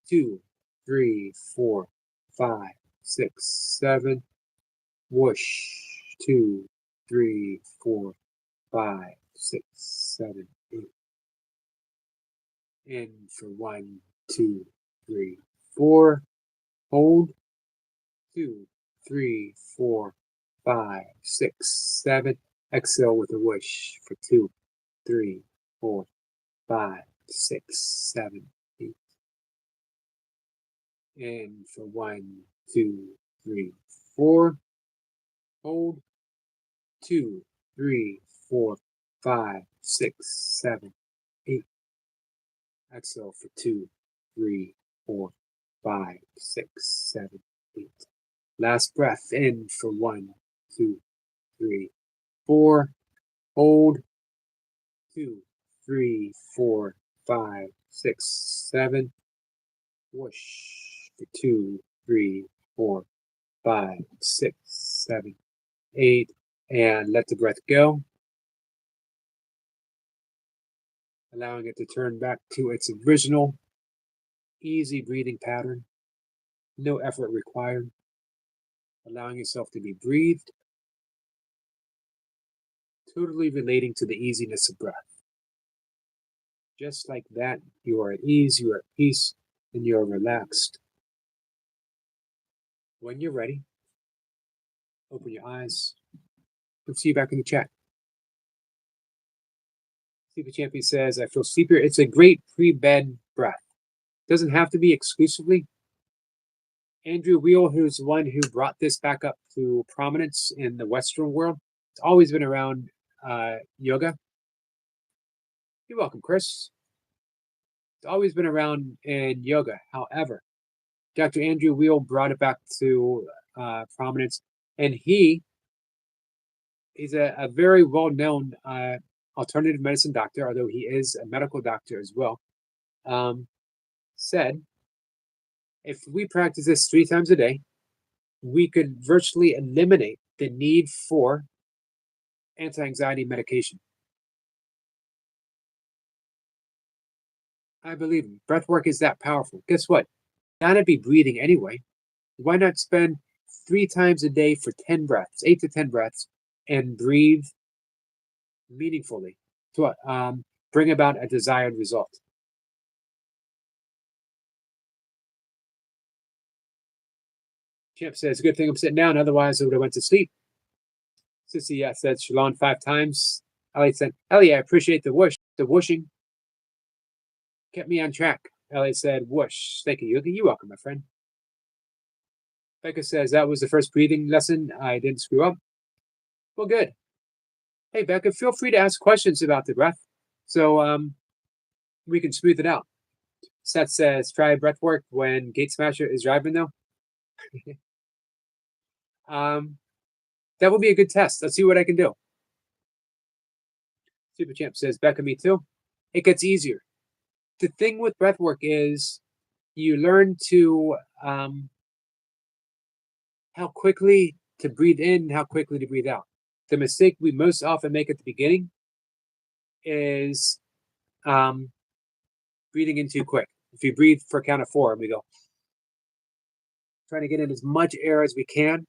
2, 3, 4, 5, 6, 7. Whoosh. 2, 3, 4, 5, 6, 7, 8. In for 1, 2, 3, 4. Hold. 2, 3, 4, 5, 6, 7. Exhale with a whoosh for 2, 3, 4, 5, 6, 7, 8. In for 1, 2, 3, 4. Hold. 2, 3, 4, 5, 6, 7, 8. Exhale for 2, 3, 4, 5, 6, 7, 8. Last breath in for 1, 2, 3, 4. Hold. 2, 3, 4, 5, 6, 7. Whoosh for 2, 3, 4, 5, 6, 7, 8. And let the breath go, allowing it to turn back to its original easy breathing pattern. No effort required. Allowing yourself to be breathed, totally relating to the easiness of breath. Just like that, you are at ease, you are at peace, and you are relaxed. When you're ready, open your eyes. We'll see you back in the chat. Sleepy Champion says, I feel sleepier. It's a great pre-bed breath. Doesn't have to be exclusively. Andrew Weil, who's the one who brought this back up to prominence in the Western world. It's always been around yoga. You're welcome, Chris. It's always been around in yoga. However, Dr. Andrew Weil brought it back to prominence, and he's a very well-known alternative medicine doctor, although he is a medical doctor as well, said, if we practice this 3 times a day, we could virtually eliminate the need for anti-anxiety medication. I believe him. Breath work is that powerful. Guess what? Gotta be breathing anyway. Why not spend 3 times a day for 10 breaths, 8 to 10 breaths, and breathe meaningfully to bring about a desired result? Champ says, good thing I'm sitting down, otherwise I would have went to sleep. Sissy said, Shalon 5 times. Elliot said, Elliot, I appreciate the whooshing. Kept me on track. Elliot said, whoosh. Thank you. You're welcome, my friend. Becca says, that was the first breathing lesson. I didn't screw up. Well, good. Hey, Becca, feel free to ask questions about the breath so we can smooth it out. Seth says, try breath work when Gate Smasher is driving, though. That would be a good test. Let's see what I can do. Super Champ says, Becca, me too. It gets easier. The thing with breath work is you learn to how quickly to breathe in and how quickly to breathe out. The mistake we most often make at the beginning is breathing in too quick. If you breathe for a count of 4, and we go, trying to get in as much air as we can.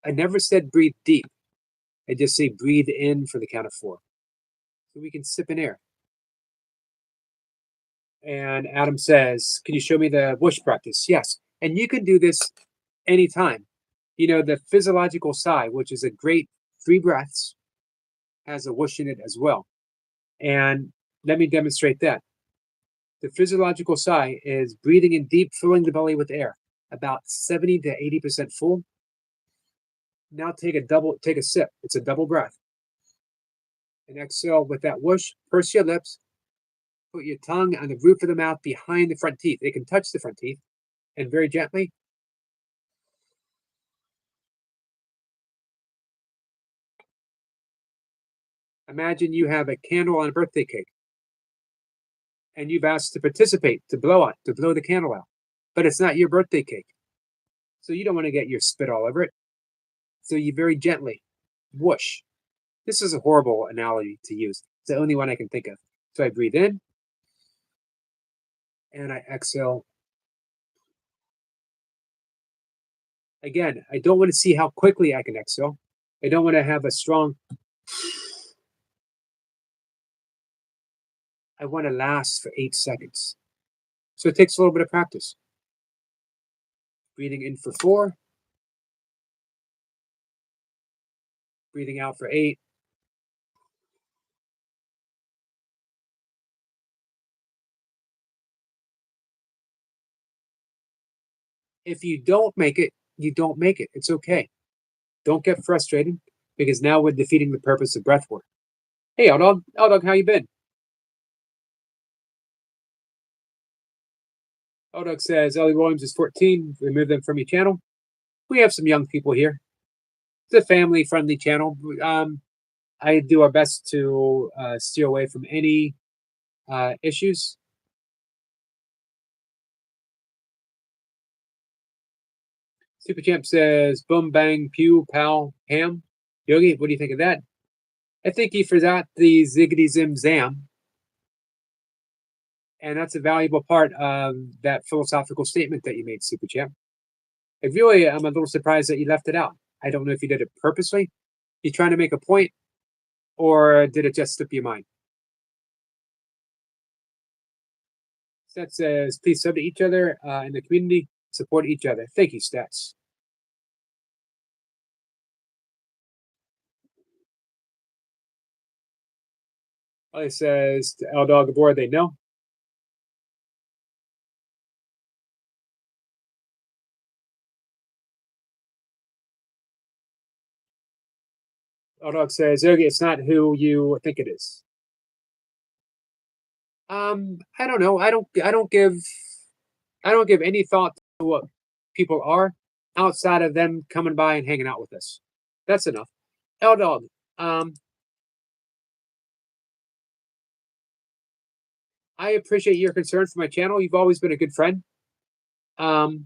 I never said breathe deep. I just say breathe in for the count of 4. So we can sip in air. And Adam says, can you show me the whoosh practice? Yes. And you can do this anytime. You know, the physiological sigh, which is a great 3 breaths, has a whoosh in it as well. And let me demonstrate that. The physiological sigh is breathing in deep, filling the belly with air, about 70 to 80% full. Now take a sip. It's a double breath. And exhale with that whoosh. Purse your lips. Put your tongue on the roof of the mouth behind the front teeth. It can touch the front teeth. And very gently. Imagine you have a candle on a birthday cake. And you've asked to participate, to blow the candle out. But it's not your birthday cake. So you don't want to get your spit all over it. So you very gently whoosh. This is a horrible analogy to use. It's the only one I can think of. So I breathe in and I exhale. Again, I don't want to see how quickly I can exhale. I don't want to have a strong, I want to last for 8 seconds. So it takes a little bit of practice. Breathing in for 4, breathing out for 8. If you don't make it, you don't make it. It's okay. Don't get frustrated because now we're defeating the purpose of breath work. Hey, L-Dog. L-Dog, how you been? L-Dog says Ellie Williams is 14. Remove them from your channel. We have some young people here. It's a family-friendly channel. I do our best to steer away from any issues. Super Champ says, boom, bang, pew, pow, ham. Yogi, what do you think of that? I think he forgot the ziggity zim zam. And that's a valuable part of that philosophical statement that you made, Super Champ. I'm a little surprised that you left it out. I don't know if you did it purposely. You trying to make a point, or did it just slip your mind? Stats says, please sub to each other in the community, support each other. Thank you, Stats. Ellie says, L Dog aboard, they know. L Dog says, okay, it's not who you think it is. I don't know. I don't give any thought to what people are outside of them coming by and hanging out with us. That's enough. L Dog, I appreciate your concern for my channel. You've always been a good friend. So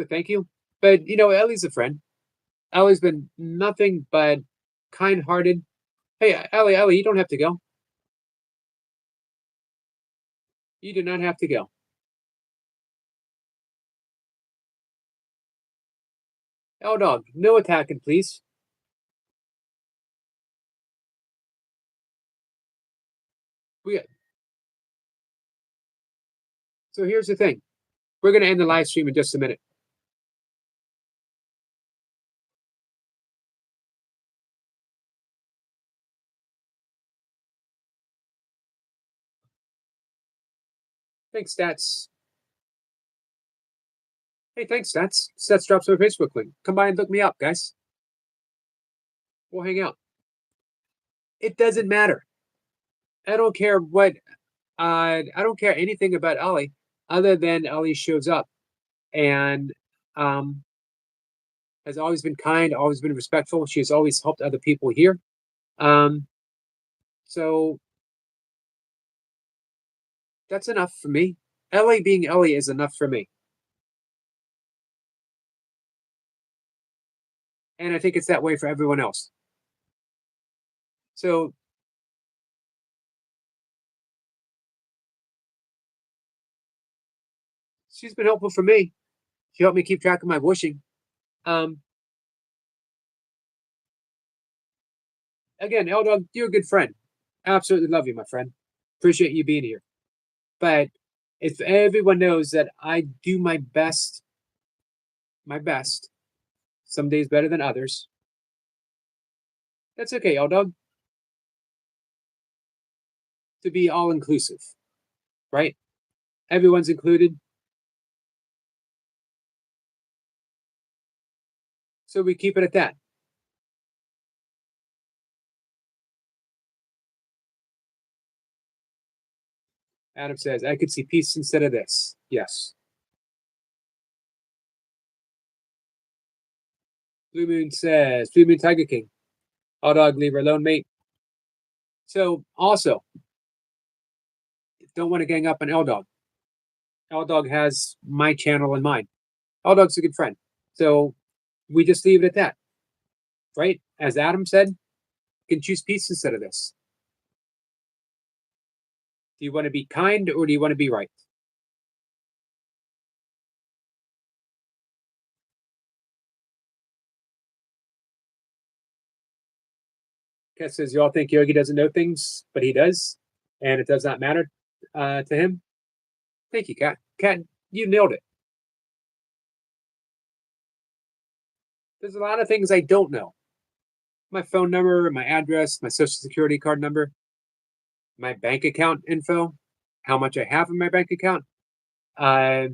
thank you. But Ellie's a friend. Ellie's been nothing but kind-hearted. Hey, Ellie, you don't have to go. You do not have to go. L Dog, no attacking, please. So here's the thing. We're going to end the live stream in just a minute. Thanks, Stats. Hey, thanks, Stats. Stats drops my Facebook link. Come by and look me up, guys. We'll hang out. It doesn't matter. I don't care what. I don't care anything about Ellie other than Ellie shows up and has always been kind, always been respectful. She has always helped other people here. So that's enough for me. Ellie being Ellie is enough for me. And I think it's that way for everyone else. So she's been helpful for me. She helped me keep track of my bushing. Again, L Dog, you're a good friend. Absolutely love you, my friend. Appreciate you being here. But if everyone knows that I do my best, some days better than others, that's okay, L Dog. To be all inclusive, right? Everyone's included. So we keep it at that. Adam says, I could see peace instead of this. Yes. Blue Moon says, Blue Moon Tiger King. All Dog, leave her alone, mate. So also, don't want to gang up on L Dog. L Dog has my channel in mind. L Dog's a good friend. So we just leave it at that. Right? As Adam said, you can choose peace instead of this. Do you want to be kind or do you want to be right? Cat says, you all think Yogi doesn't know things, but he does, and it does not matter to him. Thank you, Cat. Cat, you nailed it. There's a lot of things I don't know. My phone number, my address, my social security card number, my bank account info, how much I have in my bank account. Uh,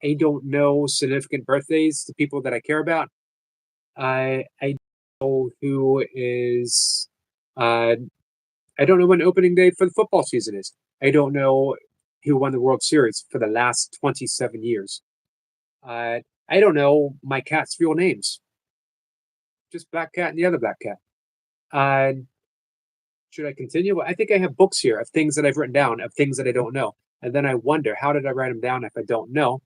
I don't know significant birthdays to people that I care about. I know who is. Uh, I don't know when opening day for the football season is. I don't know who won the World Series for the last 27 years. Uh, I don't know my cat's real names. Just Black Cat and the other Black Cat. Uh, should I continue? Well, I think I have books here of things that I've written down of things that I don't know. And then I wonder, how did I write them down if I don't know?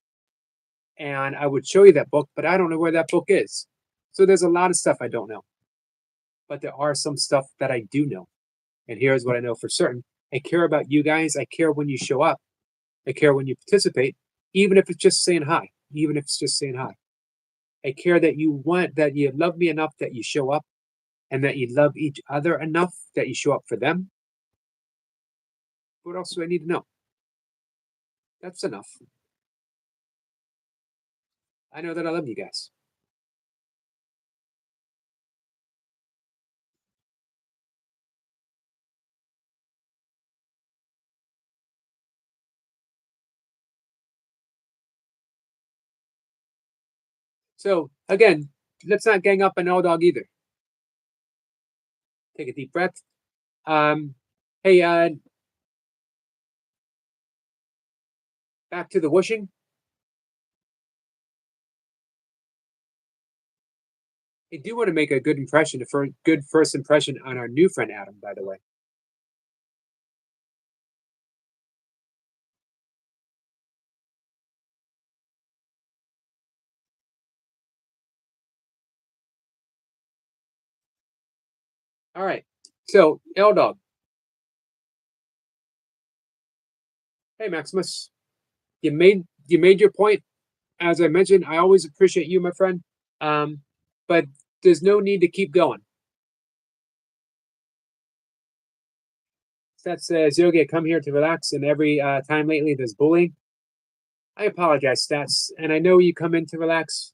And I would show you that book, but I don't know where that book is. So there's a lot of stuff I don't know. But there are some stuff that I do know. And here's what I know for certain. I care about you guys. I care when you show up. I care when you participate, even if it's just saying hi, even if it's just saying hi. I care that you love me enough that you show up and that you love each other enough that you show up for them. What else do I need to know? That's enough. I know that I love you guys. So again, let's not gang up on L Dog either. Take a deep breath. Um, hey, back to the whooshing. I do want to make a good impression, for a good first impression on our new friend Adam, by the way. All right. So, L Dog. Hey, Maximus. You made your point. As I mentioned, I always appreciate you, my friend. Um, but there's no need to keep going. That says, Yogi, I come here to relax, and every time lately there's bullying. I apologize, Stats, and I know you come in to relax.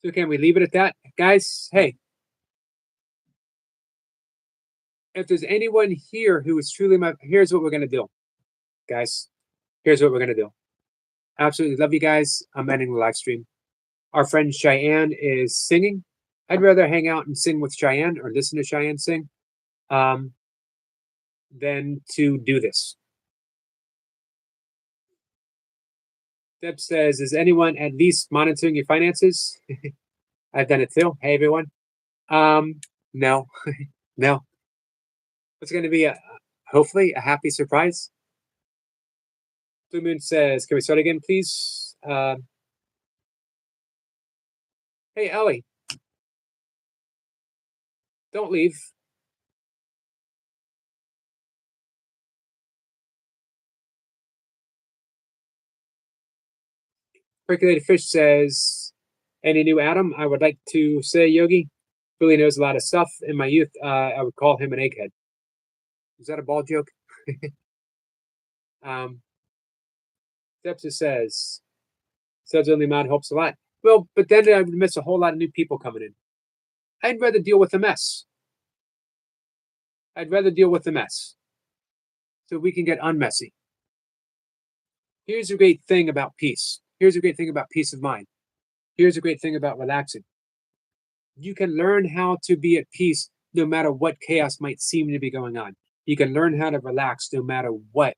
So can we leave it at that, guys? Hey, if there's anyone here who is truly here's what we're gonna do, guys. Here's what we're gonna do. Absolutely love you guys. I'm ending the live stream. Our friend Cheyenne is singing. I'd rather hang out and sing with Cheyenne or listen to Cheyenne sing um, than to do this. Deb says, is anyone at least monitoring your finances? I've done it too. Hey, everyone. No, no. It's going to be hopefully a happy surprise. Blue Moon says, can we start again, please? Hey, Ellie, don't leave. Percolated Fish says, any new Adam? I would like to say, Yogi really knows a lot of stuff. In my youth, I would call him an egghead. Is that a ball joke? um, Depsa says only mod helps a lot. Well, but then I would miss a whole lot of new people coming in. I'd rather deal with the mess. I'd rather deal with the mess so we can get unmessy. Here's a great thing about peace. Here's a great thing about peace of mind. Here's a great thing about relaxing. You can learn how to be at peace no matter what chaos might seem to be going on. You can learn how to relax no matter what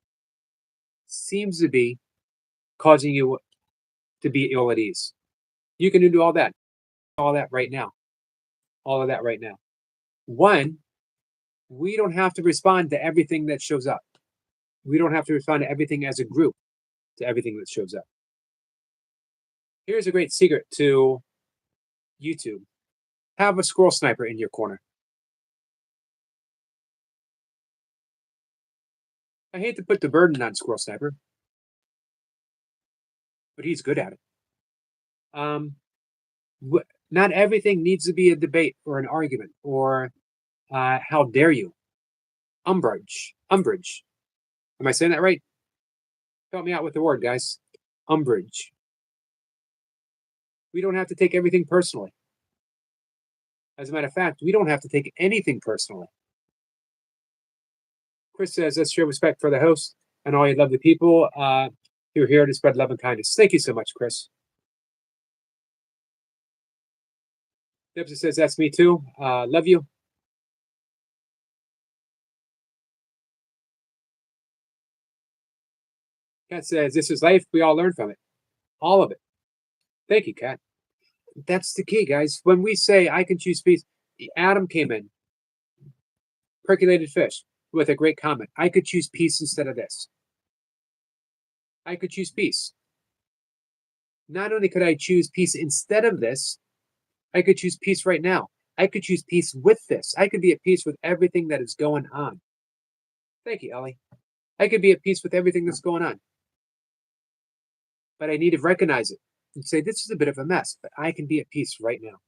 seems to be causing you to be ill at ease. You can do all that right now, all of that right now. One, we don't have to respond to everything that shows up. We don't have to respond to everything as a group, to everything that shows up. Here's a great secret to YouTube. Have a squirrel sniper in your corner. I hate to put the burden on Squirrel Sniper, but he's good at it. Um, Not everything needs to be a debate or an argument or how dare you? Umbrage. Umbrage. Am I saying that right? Help me out with the word, guys. Umbrage. We don't have to take everything personally. As a matter of fact, we don't have to take anything personally. Chris says, let's show respect for the host and all you lovely people who are here to spread love and kindness. Thank you so much, Chris. Debs says, that's me too. Love you. Kat says, this is life. We all learn from it. All of it. Thank you, Kat. That's the key, guys. When we say I can choose peace, Adam came in, percolated fish, with a great comment. I could choose peace instead of this. I could choose peace. Not only could I choose peace instead of this, I could choose peace right now. I could choose peace with this. I could be at peace with everything that is going on. Thank you, Ellie. I could be at peace with everything that's going on. But I need to recognize it and say, this is a bit of a mess, but I can be at peace right now.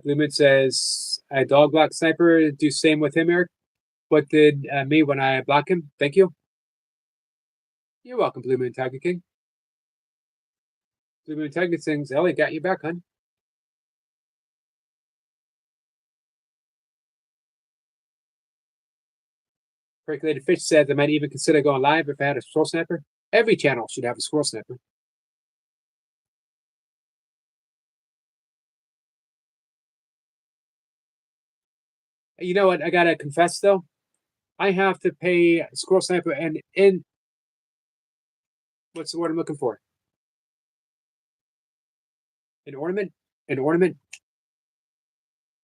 Blue Moon says, a dog block sniper, do same with him, Eric. What did me when I block him? Thank you. You're welcome, Blue Moon Tiger King. Blue Moon Tiger sings, Ellie, got you back, hun. Percolated Fish said, I might even consider going live if I had a squirrel sniper. Every channel should have a squirrel sniper. You know what? I gotta confess though, I have to pay Squirrel Sniper and in what's the word I'm looking for? An ornament? An ornament?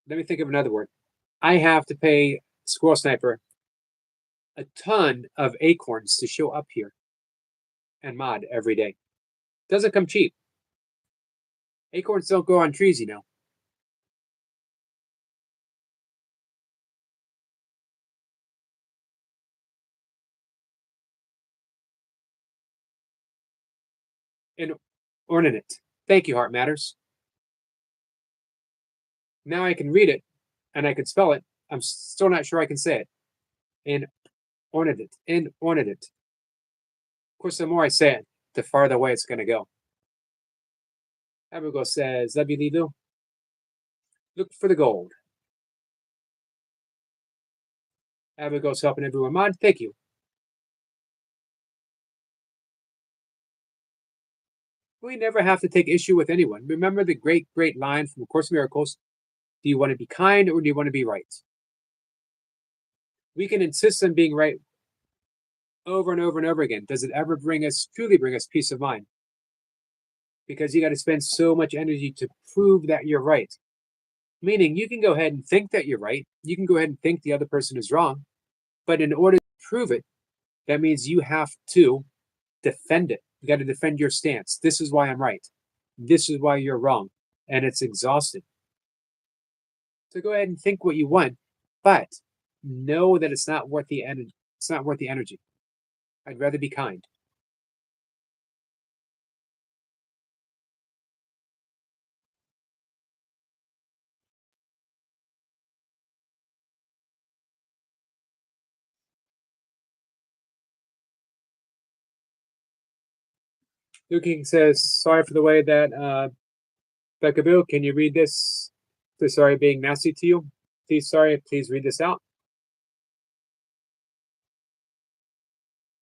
Let me think of another word. I have to pay Squirrel Sniper a ton of acorns to show up here and mod every day. Doesn't come cheap. Acorns don't grow on trees, you know. An ornament. Thank you, Heart Matters. Now I can read it and I can spell it. I'm still not sure I can say it. An ornament. An ornament. Of course, the more I say it, the farther away it's going to go. Abigail says, love you, Lilu. Look for the gold. Abigail's helping everyone mod. Thank you. We never have to take issue with anyone. Remember the great, great line from A Course in Miracles? Do you want to be kind or do you want to be right? We can insist on being right over and over and over again. Does it ever truly bring us peace of mind? Because you got to spend so much energy to prove that you're right. Meaning you can go ahead and think that you're right. You can go ahead and think the other person is wrong. But in order to prove it, that means you have to defend it. You got to defend your stance. This is why I'm right. This is why you're wrong. And it's exhausting. So go ahead and think what you want, but know that it's not worth the energy. It's not worth the energy. I'd rather be kind. Luke King says, sorry for the way that Becca Bill, can you read this? So sorry being nasty to you. Please read this out.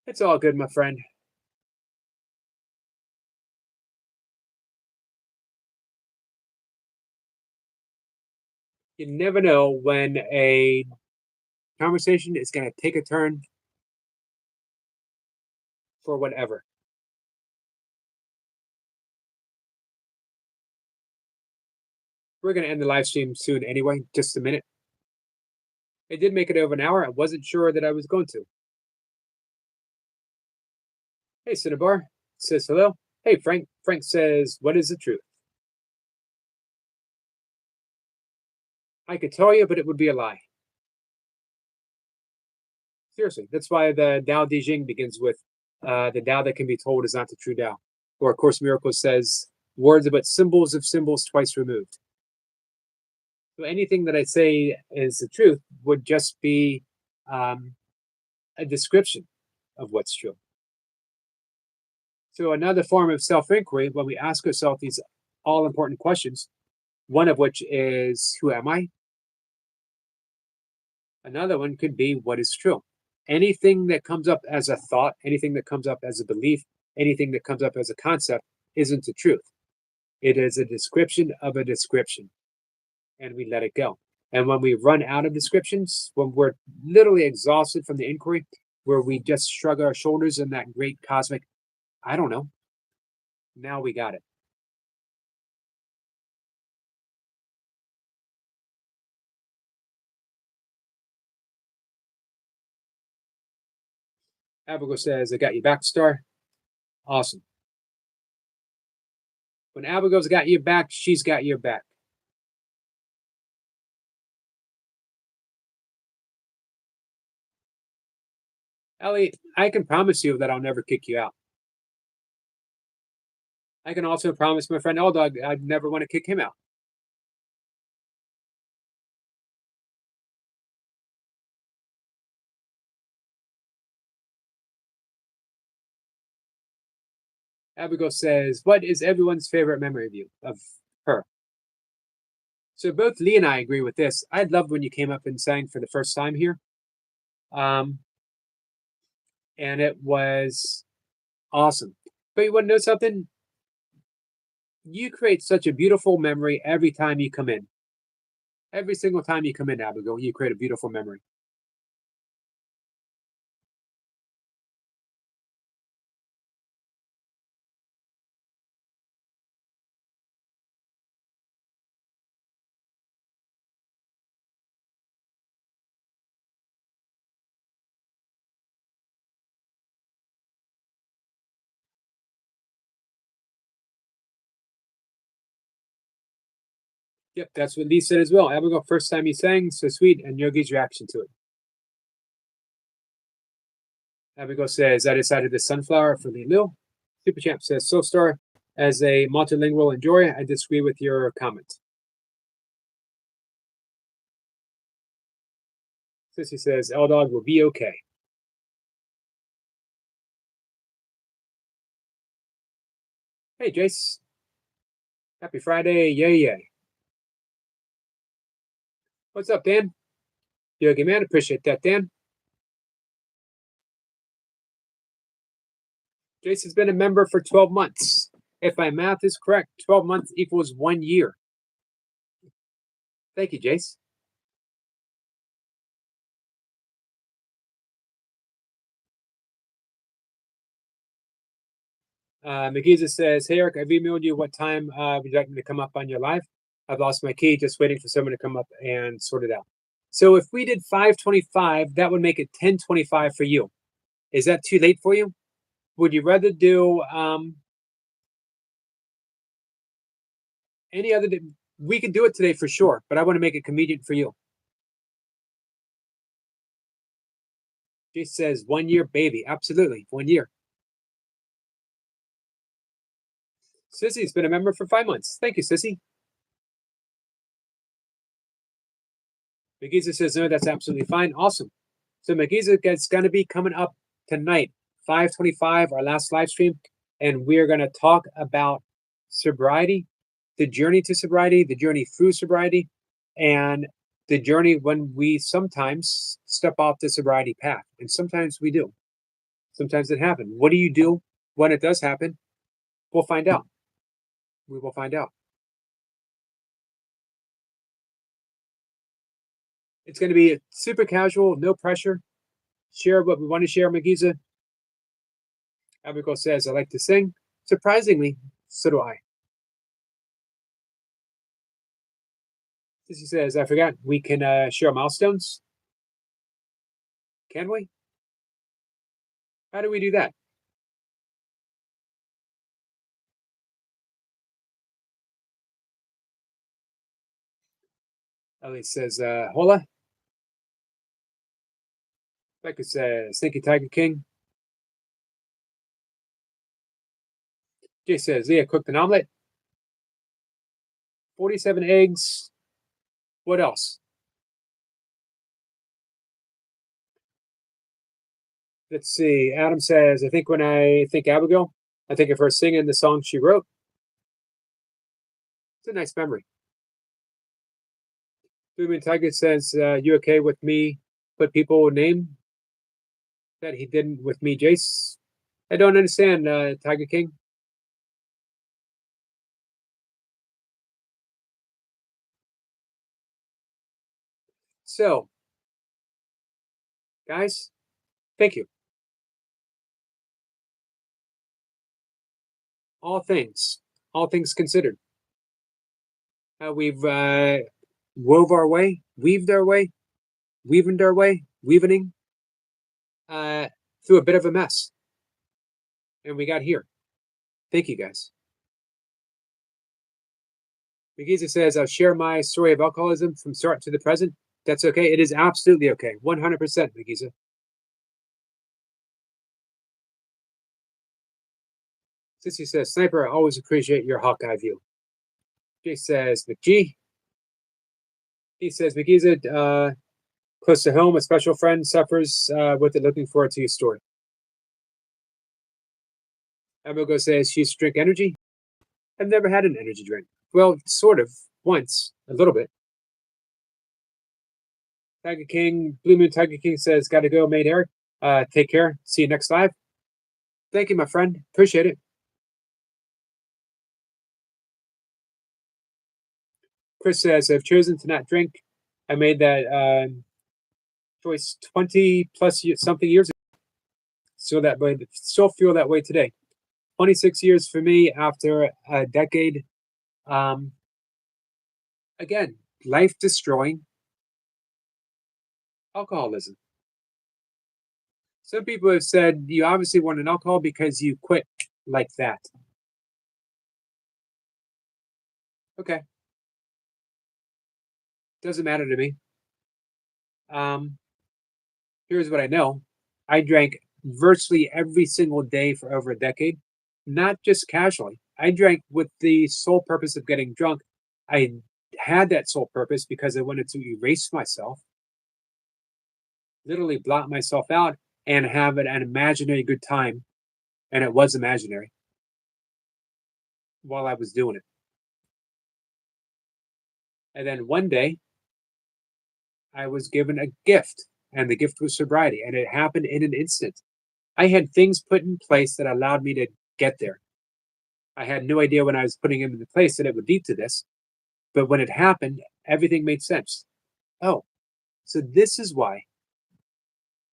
It's all good, my friend. You never know when a conversation is going to take a turn for whatever. We're going to end the live stream soon anyway, just a minute. I did make it over an hour. I wasn't sure that I was going to. Hey, Cinnabar says hello. Hey, Frank. Frank says, what is the truth? I could tell you, but it would be a lie. Seriously, that's why the Tao Te Ching begins with the Tao that can be told is not the true Tao. Or, of course, Miracles says words but symbols of symbols twice removed. So anything that I say is the truth would just be um, a description of what's true. So another form of self-inquiry, when we ask ourselves these all-important questions, one of which is, who am I? Another one could be, what is true? Anything that comes up as a thought, anything that comes up as a belief, anything that comes up as a concept isn't the truth. It is a description of a description, and we let it go. And when we run out of descriptions, when we're literally exhausted from the inquiry, where we just shrug our shoulders in that great cosmic, I don't know, now we got it. Abigail says, I got you back, Star. Awesome. When Abigail's got your back, she's got your back. Ellie, I can promise you that I'll never kick you out. I can also promise my friend Dog I'd never want to kick him out. Abigail says, what is everyone's favorite memory of you, of her? So both Lee and I agree with this. I loved when you came up and sang for the first time here. Um, and it was awesome. But you want to know something? You create such a beautiful memory every time you come in. Every single time you come in, Abigail, you create a beautiful memory. Yep, that's what Lee said as well. Abigail, first time you sang, so sweet, and Yogi's reaction to it. Abigail says, I decided the sunflower for Lee Lil. Super Champ says, Soulstar, as a multilingual enjoyer, I disagree with your comment. Sissy says, Dog will be okay. Hey, Jace. Happy Friday. Yay, yay. What's up, Dan? Yogi Man, appreciate that, Dan. Jace has been a member for 12 months. If my math is correct, 12 months equals 1 year. Thank you, Jace. McGeezer says, hey, Eric, I've emailed you. What time would you like me to come up on your live? I've lost my key, just waiting for someone to come up and sort it out. So if we did 5:25, that would make it 10:25 for you. Is that too late for you? Would you rather do any other day? We could do it today for sure, but I want to make it convenient for you. She says 1 year, baby. Absolutely, 1 year. Sissy's been a member for 5 months. Thank you, Sissy. McGeezer says, no, that's absolutely fine. Awesome. So McGeezer is going to be coming up tonight, 5:25, our last live stream, and we're going to talk about sobriety, the journey to sobriety, the journey through sobriety, and the journey when we sometimes step off the sobriety path. And sometimes we do. Sometimes it happens. What do you do when it does happen? We'll find out. We will find out. It's going to be super casual, no pressure. Share what we want to share, Magiza. Abigail says, I like to sing. Surprisingly, so do I. Sissy says, I forgot, we can share milestones. Can we? How do we do that? Ellie says, hola. Becca says, thank you, Tiger King. Jay says, Leah cooked an omelet. 47 eggs. What else? Let's see. Adam says, I think when I think Abigail, I think of her singing the song she wrote. It's a nice memory. Booming Tiger says, you okay with me? Put people name that he didn't with me, Jace. I don't understand, Tiger King. So, guys, thank you. All things, all things considered. We've weaved our way, weavening uh, through a bit of a mess. And we got here. Thank you, guys. McGeezer says, I'll share my story of alcoholism from start to the present. That's okay. It is absolutely okay. 100%, McGeezer. Sissy says, Sniper, I always appreciate your Hawkeye view. Jay says, McGee. He says, McGeezer, close to home, a special friend suffers with it. Looking forward to your story. Abigail says, she used to drink energy. I've never had an energy drink. Well, sort of, once, a little bit. Tiger King, Blue Moon Tiger King says, gotta go, mate Eric. Take care. See you next live. Thank you, my friend. Appreciate it. Chris says, I've chosen to not drink. I made that choice 20 plus something years ago. Still feel that way today. 26 years for me after a decade. Um, again, life destroying alcoholism. Some people have said you obviously want an alcohol because you quit like that. Okay. Doesn't matter to me. Um, here's what I know. I drank virtually every single day for over a decade, not just casually. I drank with the sole purpose of getting drunk. I had that sole purpose because I wanted to erase myself, literally blot myself out, and have an imaginary good time. And it was imaginary while I was doing it. And then one day, I was given a gift, and the gift was sobriety, and it happened in an instant. I had things put in place that allowed me to get there. I had no idea when I was putting them into place that it would lead to this, but when it happened, everything made sense. Oh, so this is why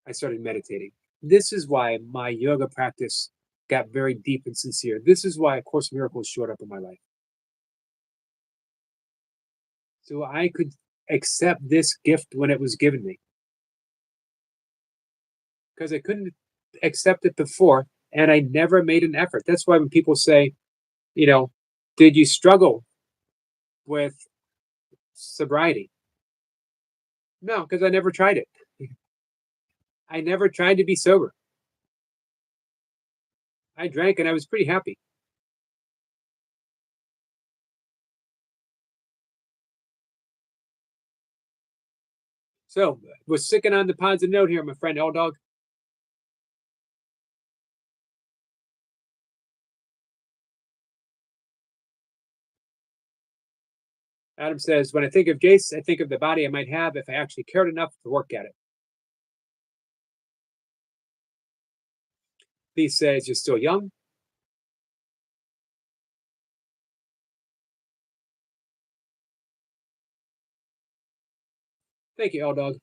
I started meditating. This is why my yoga practice got very deep and sincere. This is why A Course in Miracles showed up in my life. So I could accept this gift when it was given me because I couldn't accept it before and I never made an effort. That's why when people say, you know, did you struggle with sobriety? No, because I never tried it. I never tried to be sober. I drank and I was pretty happy. So we're sticking on the positive note here, my friend L Dog. Adam says, when I think of Jace, I think of the body I might have if I actually cared enough to work at it. He says, you're still young. Thank you, L Dog.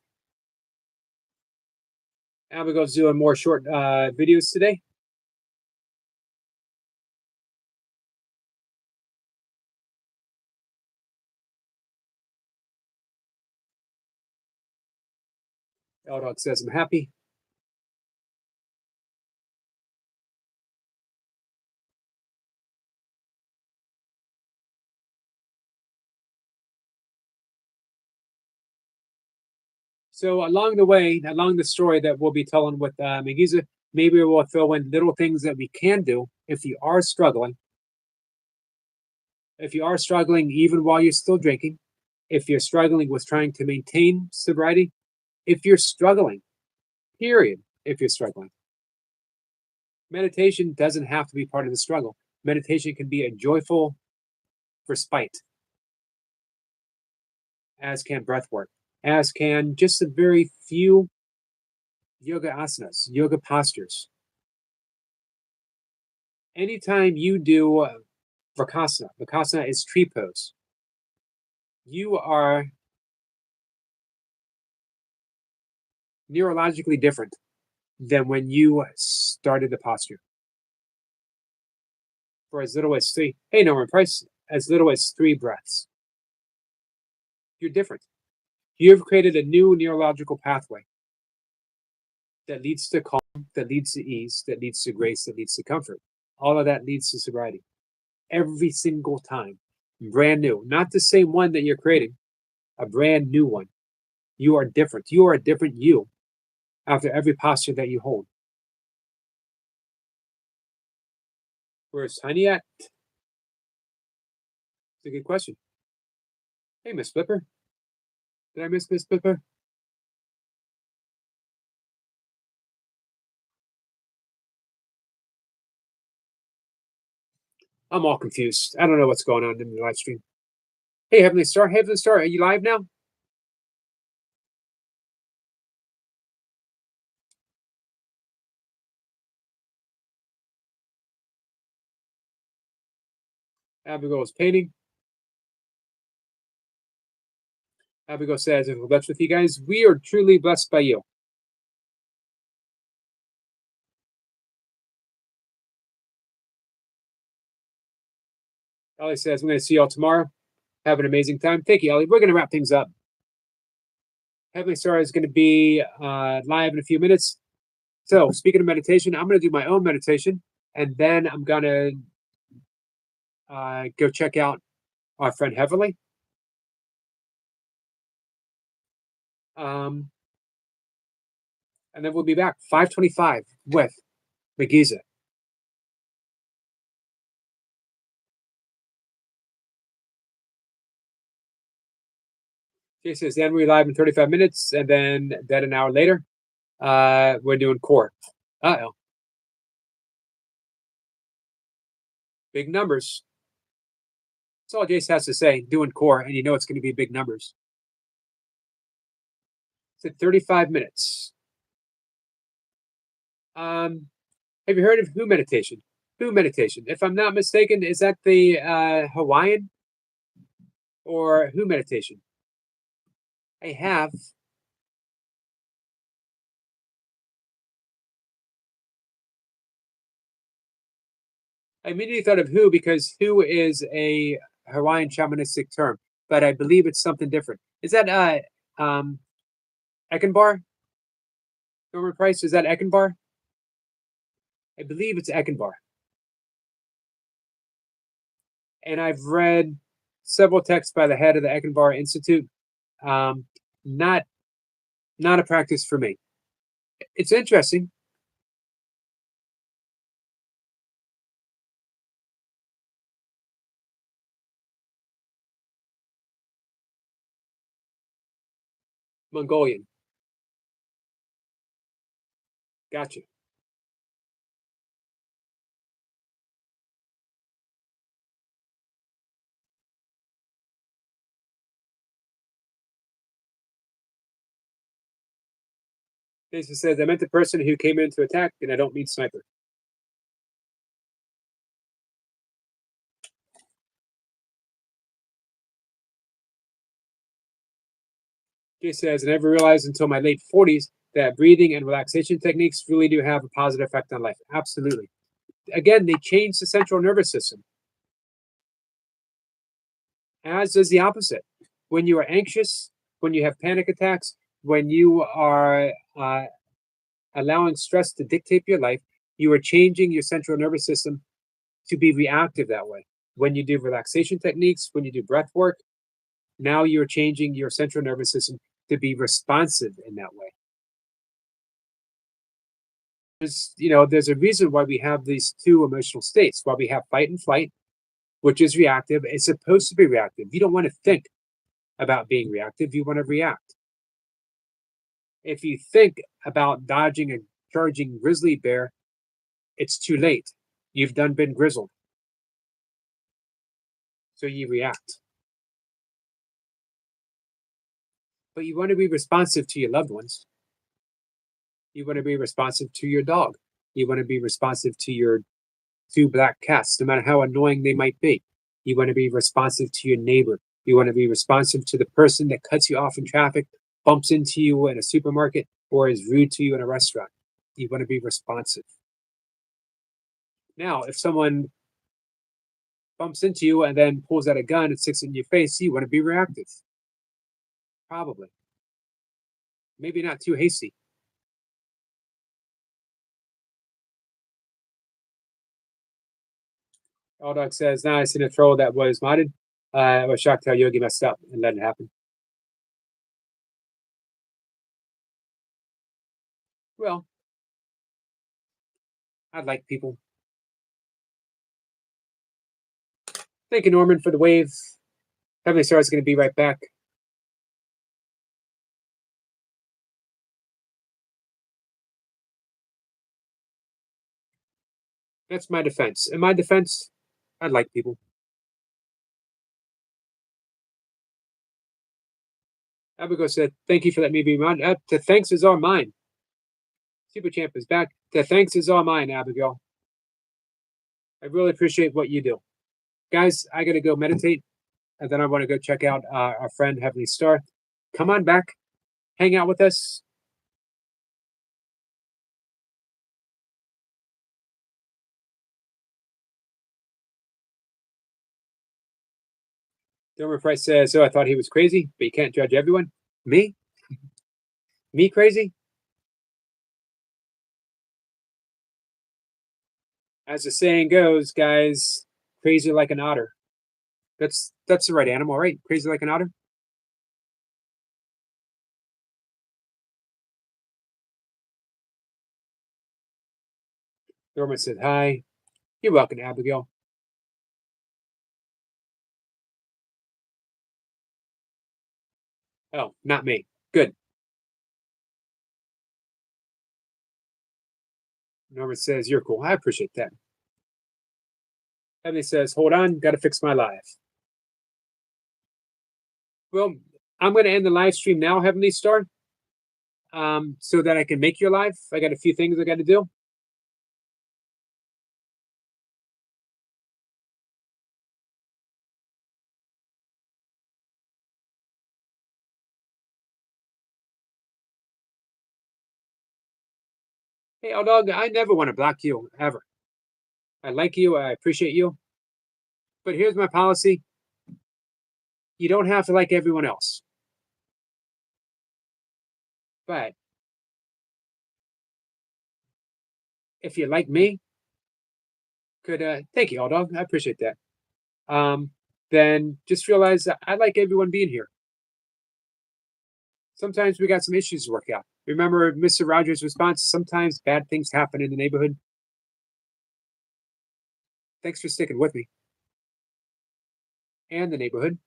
Abigail's doing more short videos today. L Dog says, I'm happy. So along the story that we'll be telling with Megiza, maybe we'll throw in little things that we can do if you are struggling. If you are struggling, even while you're still drinking, if you're struggling with trying to maintain sobriety, if you're struggling, period, if you're struggling, meditation doesn't have to be part of the struggle. Meditation can be a joyful respite, as can breath work, as can just a very few yoga asanas, yoga postures. Anytime you do Vakasana is tree pose, you are neurologically different than when you started the posture. For as little as three, hey, Norman Price, as little as 3 breaths, you're different. You've created a new neurological pathway that leads to calm, that leads to ease, that leads to grace, that leads to comfort. All of that leads to sobriety. Every single time. Brand new. Not the same one that you're creating, a brand new one. You are different. You are a different you after every posture that you hold. Where's Honey at? It's a good question. Hey, Miss Flipper. Did I miss Miss Flipper? I'm all confused. I don't know what's going on in the live stream. Hey, Heavenly Star. Heavenly Star, are you live now? Abigail is painting. Abigail says, if we're blessed with you guys, we are truly blessed by you. Ellie says, I'm going to see y'all tomorrow. Have an amazing time. Thank you, Ellie. We're going to wrap things up. Heavenly Star is going to be live in a few minutes. So, speaking of meditation, I'm going to do my own meditation, and then I'm going to go check out our friend Heavenly. And then we'll be back 5:25 with Megiza. She says, then we're live in 35 minutes, and then an hour later, we're doing core. Uh-oh. Big numbers. That's all Jace has to say, doing core, and you know it's going to be big numbers. It's at 35 minutes. Have you heard of Who meditation? Who meditation. If I'm not mistaken, is that the Hawaiian or Who meditation? I have. I immediately thought of Who because Who is a Hawaiian shamanistic term, but I believe it's something different. Is that Eckenbar? Norman Price, is that Eckenbar? I believe it's Eckenbar. And I've read several texts by the head of the Eckenbar Institute. Not a practice for me. It's interesting. Mongolian. Gotcha. Jason says, I meant the person who came in to attack, and I don't mean sniper. Jason says, I never realized until my late 40s that breathing and relaxation techniques really do have a positive effect on life. Absolutely. Again, they change the central nervous system, as does the opposite. When you are anxious, when you have panic attacks, when you are allowing stress to dictate your life, you are changing your central nervous system to be reactive that way. When you do relaxation techniques, when you do breath work, now you're changing your central nervous system to be responsive in that way. There's a reason why we have these two emotional states, why we have fight and flight, which is reactive. It's supposed to be reactive. You don't want to think about being reactive, you want to react. If you think about dodging a charging grizzly bear, it's too late. You've done been grizzled. So you react. But you want to be responsive to your loved ones. You want to be responsive to your dog. You want to be responsive to your two black cats, no matter how annoying they might be. You want to be responsive to your neighbor. You want to be responsive to the person that cuts you off in traffic, bumps into you in a supermarket, or is rude to you in a restaurant. You want to be responsive. Now, if someone bumps into you and then pulls out a gun and sticks it in your face, you want to be reactive. Probably. Maybe not too hasty. All Dog says, "Nah, I seen a troll that was modded. I was shocked how Yogi messed up and let it happen." Well, I'd like people. Thank you, Norman, for the wave. Heavenly Star is going to be right back. That's my defense. In my defense, I like people. Abigail said, "Thank you for letting me be mine." The thanks is all mine. Super Champ is back. The thanks is all mine, Abigail. I really appreciate what you do. Guys, I got to go meditate, and then I want to go check out our friend Heavenly Star. Come on back. Hang out with us. Delmer Price says, "Oh, I thought he was crazy, but you can't judge everyone." Me? Me crazy? As the saying goes, guys, crazy like an otter. That's the right animal, right? Crazy like an otter. Norman said, "Hi." You're welcome, Abigail. Oh, not me. Good. Norman says, "You're cool." I appreciate that. Heavenly says, "Hold on, got to fix my live." Well, I'm going to end the live stream now, Heavenly Star, so that I can make your live. I got a few things I got to do. Hey, old dog, I never want to block you, ever. I like you. I appreciate you. But here's my policy. You don't have to like everyone else. But if you like me, thank you, old dog. I appreciate that. Then just realize that I like everyone being here. Sometimes we got some issues to work out. Remember Mr. Rogers' response? Sometimes bad things happen in the neighborhood. Thanks for sticking with me and the neighborhood.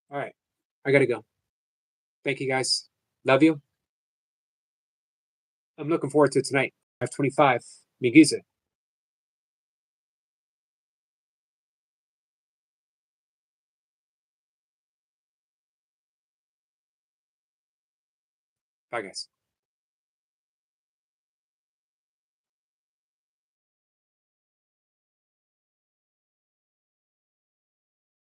All right. I got to go. Thank you guys. Love you. I'm looking forward to tonight. 525. Miguiza. Bye, guys.